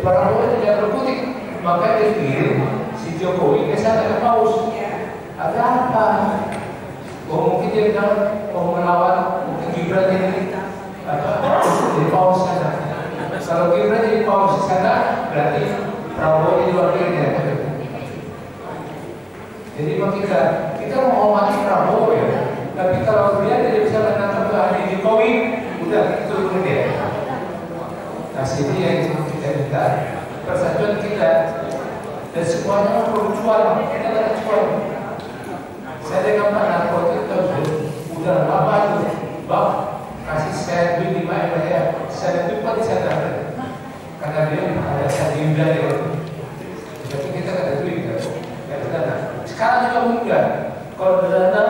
Prabowo tidak berkutik, maka dia kirim si Jokowi ke sana ke Paus. Ada apa? Oh, mungkin dia bilang mau melawan mungkin Gibran ini jadi Paus sana. Kalau Gibran jadi Paus sana, berarti Prabowo jadi wakilnya. Jadi kita mau hormati Prabowo ya. Tapi kalau dia tidak bisa menatap Andi Jokowi, udah itu dia. Nah, sini yang kita minta persatuan kita dan semuanya berjuang, kita ada juang. Saya dengan Pak Narkotik udah lama itu, Bang, kasih saya duit 5 M ya, saya lupa di sana karena dia ada saya diundang ya. Tapi kita ada duit kan, ya dana. Sekarang juga mudah, kalau dana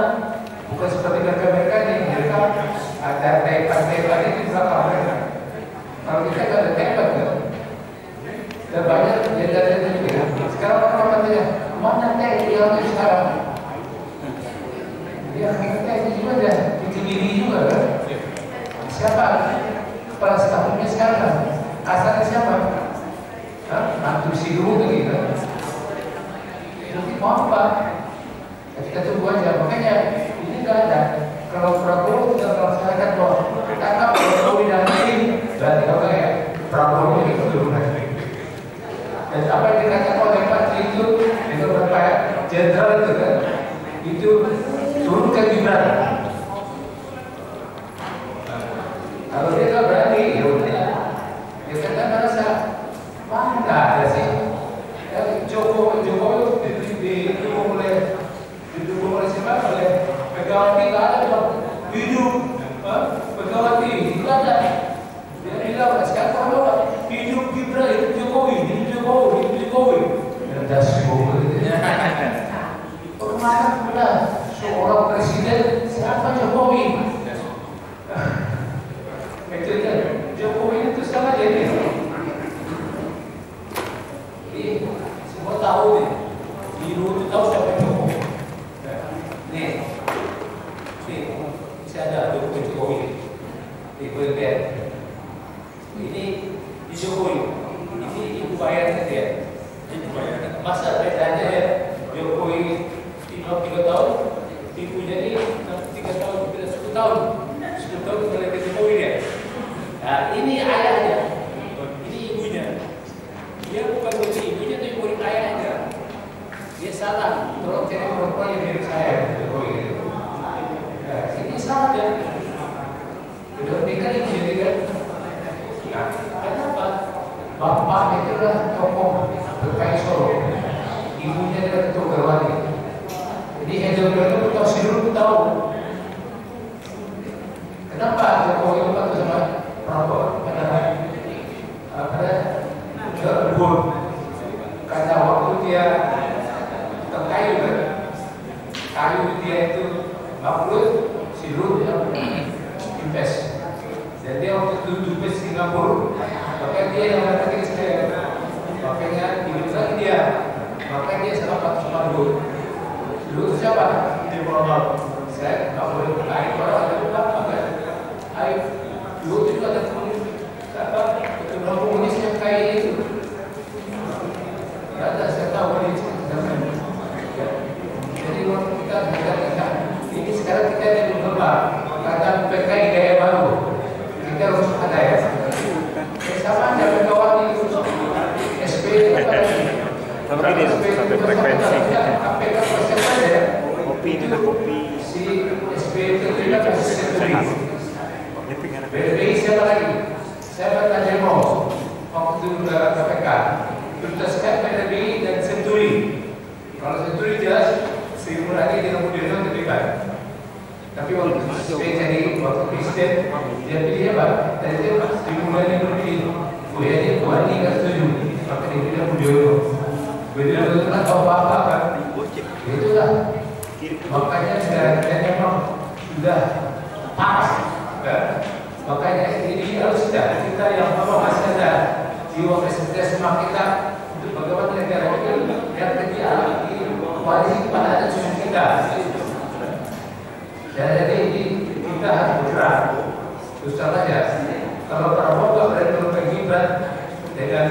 bukan seperti mereka nih, mereka ada tembak itu di belakang mereka. Kalau kita nggak ada tembak kan, dan banyak janda-janda juga. Sekarang orang katanya, mana teh yang sekarang? Ya kita ini juga ada bikin diri juga kan? Siapa? Kepala stafnya sekarang? Asalnya siapa? Mantu si dulu gitu. Nanti mau apa? Kita tunggu aja. Makanya ini nggak ada. Kalau Prabowo sudah melaksanakan bahwa tangkap Jokowi dan ini, berarti apa ya? Prabowo itu belum ada. Dan apa yang dikatakan oleh Pak itu beberapa jenderal itu kan, itu turun ke Gibran. Kalau dia nggak berani, ya udah. Dia kata merasa mana ada sih? Jokowi didukung oleh siapa? Oleh Megawati nggak ada bang. Hidup Megawati nggak ada. Dia bilang sekarang kalau hidup Gibran, hidup Jokowi, hidup Jokowi. Dan semua kemarin pula seorang presiden siapa Jokowi? Itu kan Jokowi itu sama jadi. Semua tahu nih. Ibu itu tahu siapa Jokowi. Nih, saya ada Jokowi. Ibu lihat. Ini Jokowi. Ini ibu bayarnya dia. Masa bedanya ya Jokowi 3 tahun, ibunya ini 3 tahun, 10 tahun, 10 tahun mulai ke Jokowi ya. Nah ini ayahnya, ini ibunya. Dia bukan murid ibunya, tapi murid ayahnya. Dia salah, tolong cari perempuan yang mirip saya Jokowi. Nah ini salah ya. Udah nikah ini jadi kan. Nah, kenapa? Bapak itu adalah tokoh PKI Solo, ibunya adalah ketua Garwani. Jadi Hendro tahu si dulu tahu. Kenapa Jokowi itu patuh sama Prabowo? Karena berbun. Karena waktu dia kayu kan, kayu dia itu bangkrut, si dulu dia invest. Dan dia waktu itu dubes Singapura, makanya dia yang mengatakan saya. Makanya hidup lagi dia, makanya dia sama dulu. Dulu siapa? Dia Prabowo. Saya nggak boleh berkait orang ada apa kan? Ayo, dulu juga ada komunis yang kayak itu. Nggak ada, saya tahu ini. Jadi waktu kita ini sekarang kita jadi berubah. Kata PKI gaya baru. Kita harus ada ya. Sama ada Megawati itu. SP Tapi ini satu frekuensi. Kopi itu kopi. Si SP itu tidak sehat. BPI siapa lagi? Saya bertanya mau waktu udah KPK. Tuntaskan BPI dan Senturi. Kalau Senturi jelas Sri Mulyani dengan Budiono diberikan. Tapi waktu SP jadi waktu presiden dia pilih apa? Dan dia Sri Mulyani berpilih. Buya Buani nggak setuju. Maka dia pilih Budiono. Budiono itu kan tahu apa kan? Itulah. Makanya negara memang sudah parah. Makanya ini harus kita yang masih ada jiwa kesetiaan kita untuk bagaimana negara itu yang terjadi koalisi pada cuma kita. Jadi kita harus bergerak. Terus saja, kalau Prabowo nggak berani turun Gibran dengan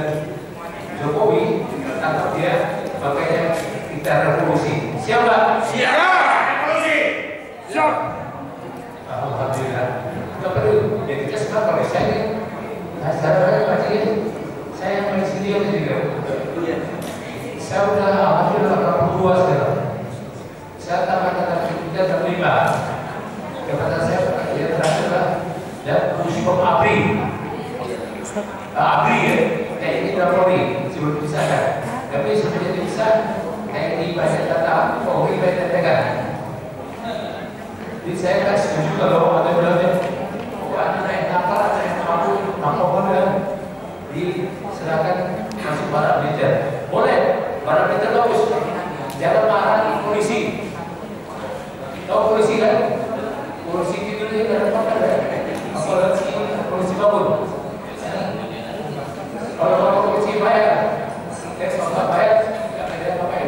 Jokowi, atau dia makanya kita revolusi. Siapa? Siap. Revolusi. Siap. Alhamdulillah. Nggak perlu. Ya kita semua kalau saya ini, saya baca ini, saya yang sendiri juga. Saya udah alhamdulillah 82 sekarang. Saya tambah kita terlibat. Kepada saya dia terakhir dan musim Abri ya, TNI Polri sebelum dipisahkan. Tapi sebelum dipisah, TNI banyak data, Polri banyak data. Jadi saya kan setuju kalau ada bilangnya, ada naik kapal, ada yang mampu, nampakkan kan diserahkan masuk para militer. Boleh, para militer bagus. Jangan marah polisi. Tahu polisi kan? Polisi itu dia ada apa-apa ya? Apalagi polisi bangun. Kalau polisi bayar, nggak bayar, nggak ada apa-apa.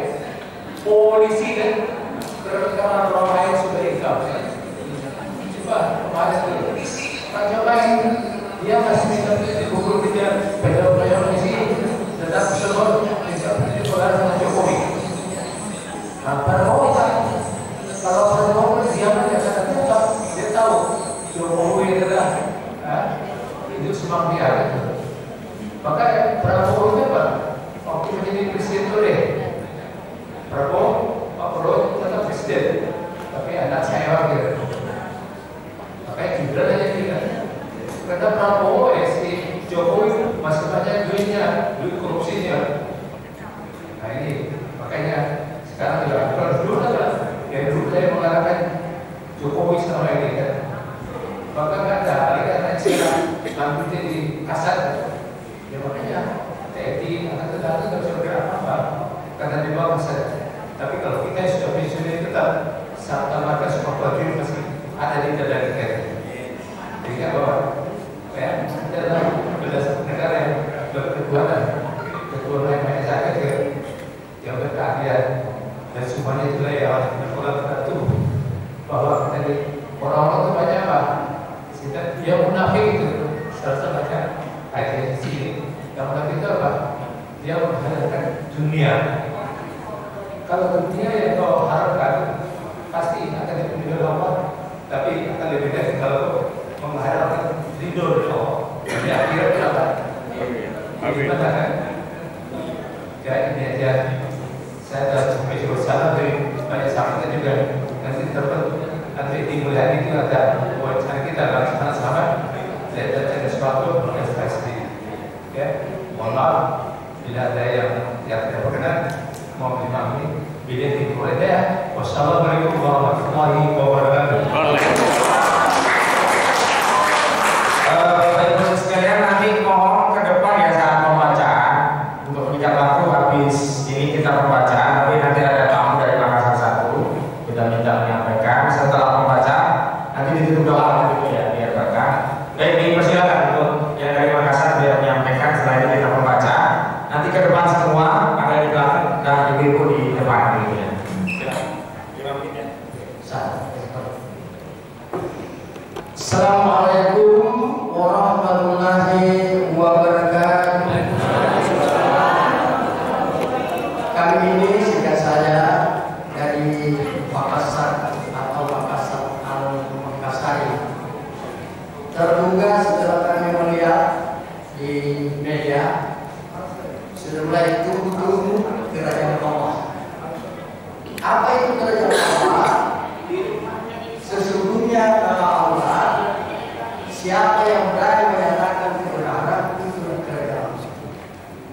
Polisi kan, karena orang lain sudah ikut. Coba kemarin itu, Pak Jokowi dia masih minta dipukul kita pejabat polisi, tetap semua tidak dipegang sama Jokowi. Nah, Prabowo kalau Prabowo dia menyatakan tetap dia tahu Jokowi adalah itu semang dia. Maka Prabowo itu apa? Waktu menjadi presiden oleh Prabowo, Pak Prabowo tetap presiden, tapi anak saya wakil. Makanya Gibran aja tidak. Karena Prabowo si Jokowi masih banyak duitnya, duit korupsinya. Nah ini makanya sekarang juga kalau dulu kan, ya dulu saya mengatakan Jokowi sama ini kan. Maka nggak ada, karena saya nanti di kasar. Ya makanya TNI akan tetapi nggak bisa bergerak apa karena di bawah saja. Tapi kalau kita sudah pensiun tetap serta marga semua prajurit masih ada di dalam kita. Jadi bahwa ya dalam berdasarkan negara yang berketuhanan, ketuhanan yang banyak sakit yang berkeadilan dan semuanya itulah yang berpola tertentu bahwa dari orang-orang itu banyak apa? Dia munafik itu serta banyak ayat di sini. Yang munafik itu apa? Dia mengharapkan dunia. Kalau dunia yang kau harapkan pasti akan dipenuhi Allah, tapi akan lebih baik kalau mengharapkan ridho dari Allah. Jadi akhirnya berapa? Gimana kan? Ya ini aja. Saya sudah sampai bersama dari banyak sahabatnya juga. Nanti terbentuk nanti di bulan itu ada wawancara kita bersama-sama. Saya ada sesuatu prestasi. Ya, mohon maaf bila ada yang tidak berkenan, mohon dimaklumi. Bila diperoleh ya. Wassalamualaikum warahmatullahi wabarakatuh. Baik sekalian, nanti mohon ke depan ya saat pembacaan untuk meningkat waktu habis ini kita pembacaan, tapi nanti ada tamu dari Makassar 1 kita minta menyampaikan setelah pembacaan nanti ditutup doa gitu ya biar berkah. Baik, dipersilakan untuk yang dari Makassar biar menyampaikan. Setelah itu kita membaca. Nanti ke depan semua ada di belakang dan ibu-ibu di depan gitu ya. Assalamualaikum warahmatullahi wabarakatuh. Kali ini singkat saya dari Makassar atau Makassar Al-Makassari. Terduga setelah kami melihat di media sudah mulai tumbuh kerajaan Allah. Apa itu kerajaan Allah? Sesungguhnya kalau Allah, siapa yang berani menyatakan kebenaran itu kerajaan.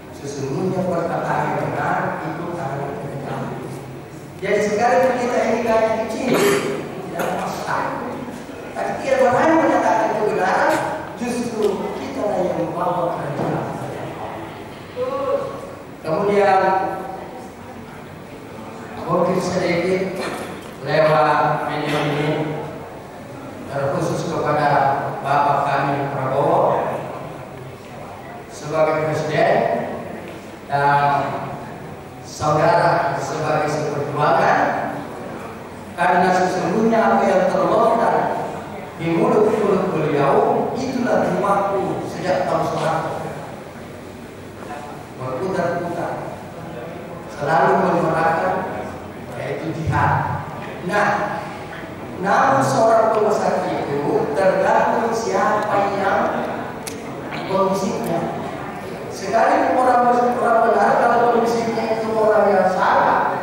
Sesungguhnya perkataan yang benar itu adalah kerajaan. Jadi sekarang kita ini kayak kecil, tidak masalah. Tapi tidak berani menyatakan kebenaran, justru kita yang membawa kerajaan. Kemudian mungkin sedikit lewat media ini terkhusus kepada Bapak kami Prabowo sebagai presiden dan saudara sebagai seperjuangan, karena sesungguhnya apa yang terlontar di mulut-mulut beliau itulah jiwaku sejak tahun 100 berputar-putar selalu menyuarakan yaitu jihad. Nah, namun seorang pengusaha itu tergantung siapa yang pembisiknya. Sekali orang benar kalau pembisiknya itu orang yang salah,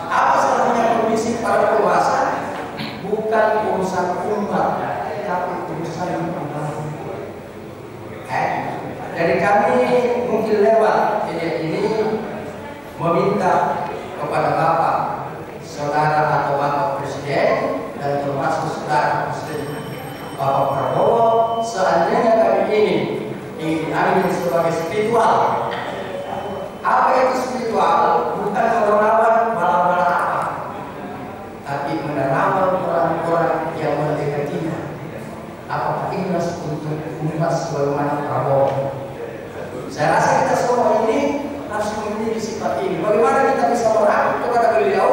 apa salahnya pembisik para penguasa? Bukan urusan umat, tapi urusan umat. Dari kami mungkin lewat ini meminta kepada Bapak, Saudara atau Bapak Presiden dan termasuk Saudara Presiden Bapak Prabowo, seandainya kami ingin diambil sebagai spiritual. Apa itu spiritual? Bukan merawat bala-bala apa, tapi merawat orang-orang yang mendekatinya. Apakah ikhlas untuk umat sebagaimana Prabowo? Saya rasa kita semua ini harus memiliki sifat ini. Bagaimana kita bisa merangkul kepada beliau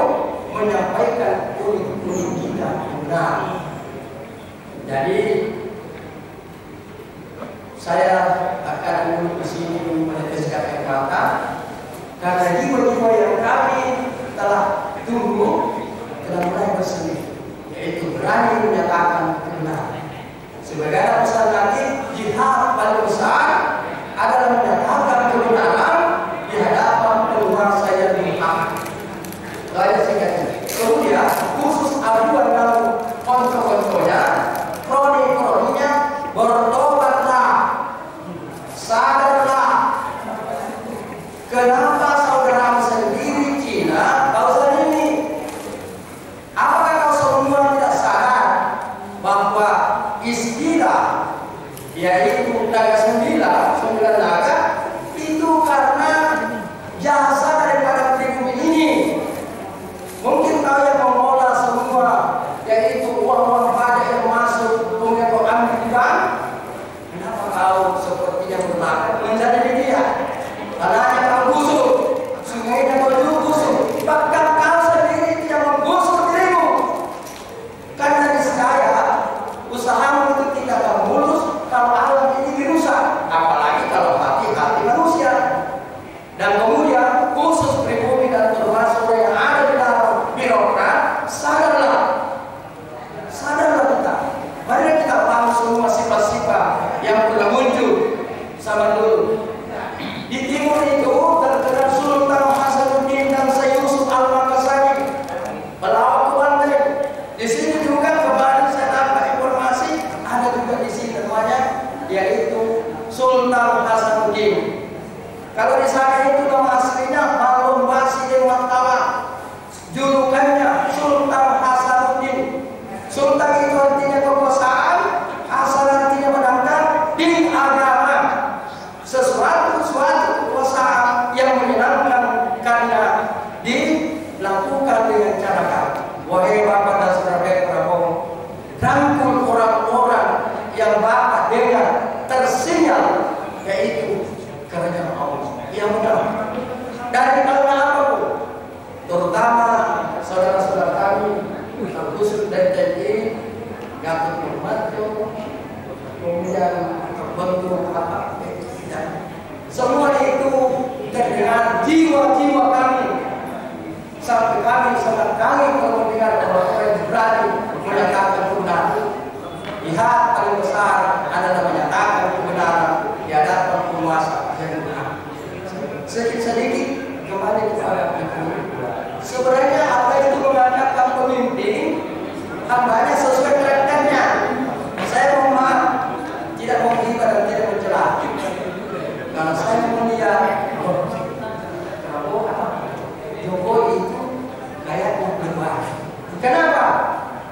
menyampaikan unik-unik kita benar. Jadi saya akan duduk di sini meneteskan air mata karena jiwa-jiwa yang kami telah tunggu telah mulai bersemi, yaitu berani menyatakan kebenaran. Sebagaimana pesan nanti, jihad paling besar adalah menyatakan kebenaran di hadapan penguasa yang berhak. Lalu singkatnya, kemudian khusus aduan dalam konco-konconya, kroni-kroninya, bertobatlah, sadarlah. Kenapa saudara sendiri Cina kawasan ini? Apakah kau semua tidak sadar bahwa istilah yaitu naga sembilan naga itu karena jasa daripada pribumi ini. Mungkin kau yang mengolah semua yaitu uang-uang pajak yang masuk kemudian kau ambil di bank. Kenapa kau sepertinya berlaku menjadi media? Tanahnya kau gusur, sungainya kau juga gusur, bahkan kau sendiri tidak menggusur dirimu. Karena niscaya usahamu itu tidak akan mulus kalau alam ini dirusak, apalagi kalau hati-hati manusia. Dan kemudian khusus pribumi dan termasuk yang ada di dalam birokrat, sadarlah kita. Mari kita paham semua sifat-sifat yang telah muncul sama dulu. Di timur itu terkenal Sultan Hasanuddin dan Syekh Yusuf Al-Makassari melawat ke Banten. Di sini juga kembali saya dapat informasi ada juga di sini namanya yaitu Sultan Hasanuddin. Kalau di sana itu nama aslinya Balum Basi Dewan Tawa, julukannya Sultan Hasanuddin. Sultan itu artinya kekuasaan, Hasan artinya menangkan di agama. Sesuatu kekuasaan yang menyenangkan karena dilakukan dengan cara kami. Wahai Bapak dan Saudara Prabowo, rangkul orang-orang yang Bapak dengar tersinyal yaitu kerajaan Allah yang benar dari kalangan apapun, terutama saudara-saudara kami terkhusus dari TNI, Gatot Nurmantio, kemudian terbentuk apa dan semua itu dengan jiwa-jiwa kami. Sampai kami sangat kali kalau mendengar orang-orang yang berani menyatakan kebenaran. Jihad paling besar adalah menyatakan kebenaran di hadapan penguasa yang benar. Sedikit-sedikit kembali kepada itu. Sebenarnya apa itu mengatakan pemimpin hambanya sesuai karakternya. Saya mohon maaf, tidak mau menghina dan tidak mencela. Karena saya melihat Jokowi itu kayaknya berubah. Kenapa?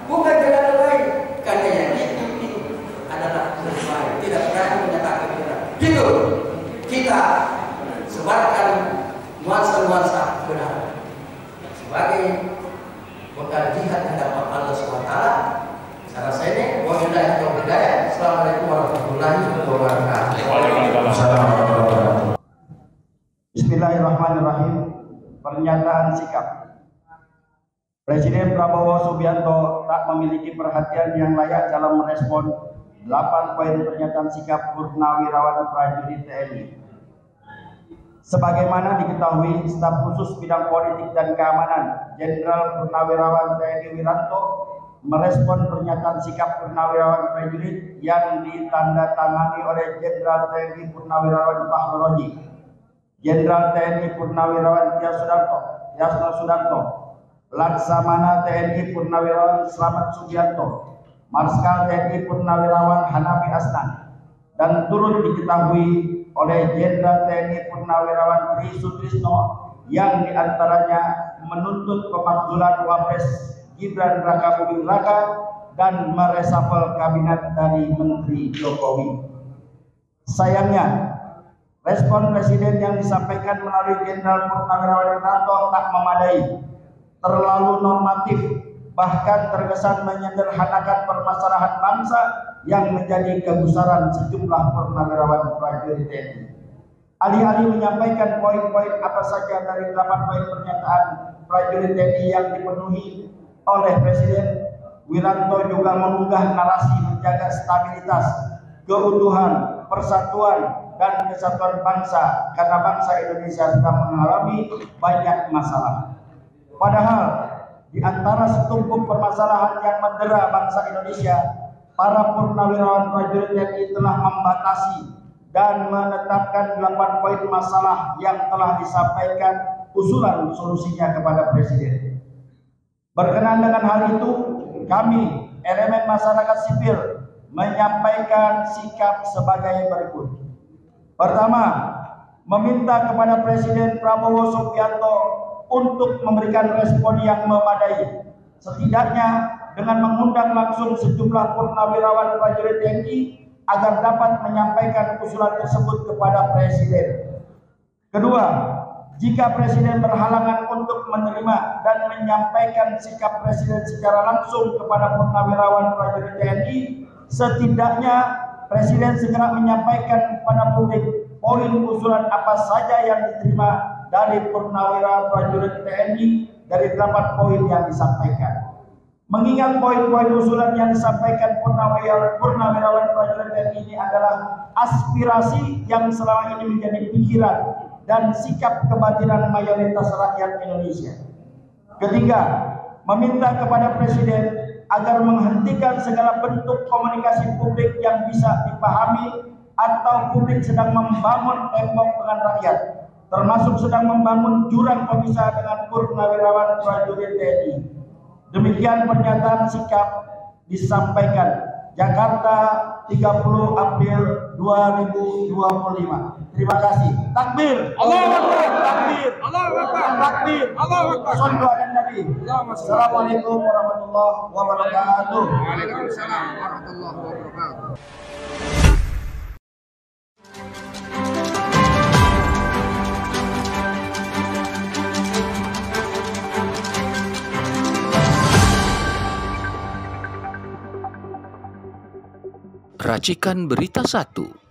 Bukan dengan lain, karena yang itu adalah berubah. Tidak berani menyatakan benar. Gitu, kita sebarkan nuansa-nuansa benar sebagai bekal jihad hadapan Allah SWT. Saya rasa ini wabillahi taufiq hidayah. Assalamualaikum warahmatullahi wabarakatuh. Bismillahirrahmanirrahim. Pernyataan sikap. Presiden Prabowo Subianto tak memiliki perhatian yang layak dalam merespon 8 poin pernyataan sikap Purnawirawan Prajurit TNI. Sebagaimana diketahui, Staf Khusus Bidang Politik dan Keamanan Jenderal Purnawirawan TNI Wiranto merespon pernyataan sikap Purnawirawan Prajurit yang ditandatangani oleh Jenderal TNI Purnawirawan Fahru Roji, Jenderal TNI Purnawirawan Tiasno Sudarto, Laksamana TNI Purnawirawan Slamet Subianto, Marskal TNI Purnawirawan Hanafi Asnan, dan turut diketahui oleh Jenderal TNI Purnawirawan Tri Sutrisno yang diantaranya menuntut pemakzulan Wapres Gibran Raka Buming Raka dan meresafel kabinet dari Menteri Jokowi. Sayangnya, respon Presiden yang disampaikan melalui Jenderal Purnawirawan Wiranto tak memadai, terlalu normatif, bahkan terkesan menyederhanakan permasalahan bangsa yang menjadi kegusaran sejumlah purnawirawan prajurit TNI. Alih-alih menyampaikan poin-poin apa saja dari 8 poin pernyataan prajurit TNI yang dipenuhi oleh Presiden, Wiranto juga mengunggah narasi menjaga stabilitas, keutuhan, persatuan, dan kesatuan bangsa karena bangsa Indonesia sedang mengalami banyak masalah. Padahal di antara setumpuk permasalahan yang mendera bangsa Indonesia, para purnawirawan prajurit TNI telah membatasi dan menetapkan 8 poin masalah yang telah disampaikan usulan solusinya kepada Presiden. Berkenaan dengan hal itu, kami, elemen masyarakat sipil, menyampaikan sikap sebagai berikut. Pertama, meminta kepada Presiden Prabowo Subianto untuk memberikan respon yang memadai, setidaknya dengan mengundang langsung sejumlah purnawirawan prajurit TNI agar dapat menyampaikan usulan tersebut kepada Presiden. Kedua, jika Presiden berhalangan untuk menerima dan menyampaikan sikap Presiden secara langsung kepada purnawirawan prajurit TNI, setidaknya Presiden segera menyampaikan kepada publik poin usulan apa saja yang diterima dari purnawirawan prajurit TNI dari 8 poin yang disampaikan. Mengingat poin-poin usulan yang disampaikan purnawirawan prajurit TNI ini adalah aspirasi yang selama ini menjadi pikiran dan sikap kebatinan mayoritas rakyat Indonesia. Ketiga, meminta kepada Presiden agar menghentikan segala bentuk komunikasi publik yang bisa dipahami atau publik sedang membangun tembok dengan rakyat, termasuk sedang membangun jurang pemisah dengan purnawirawan prajurit TNI. Demikian pernyataan sikap disampaikan. Jakarta, 30 April 2025. Terima kasih. Takbir. Allahu Akbar. Takbir. Allahu Akbar. Takbir. Allahu Akbar. Sallu ala Nabi. Assalamualaikum warahmatullahi wabarakatuh. Waalaikumsalam warahmatullahi wabarakatuh. Racikan Berita 1.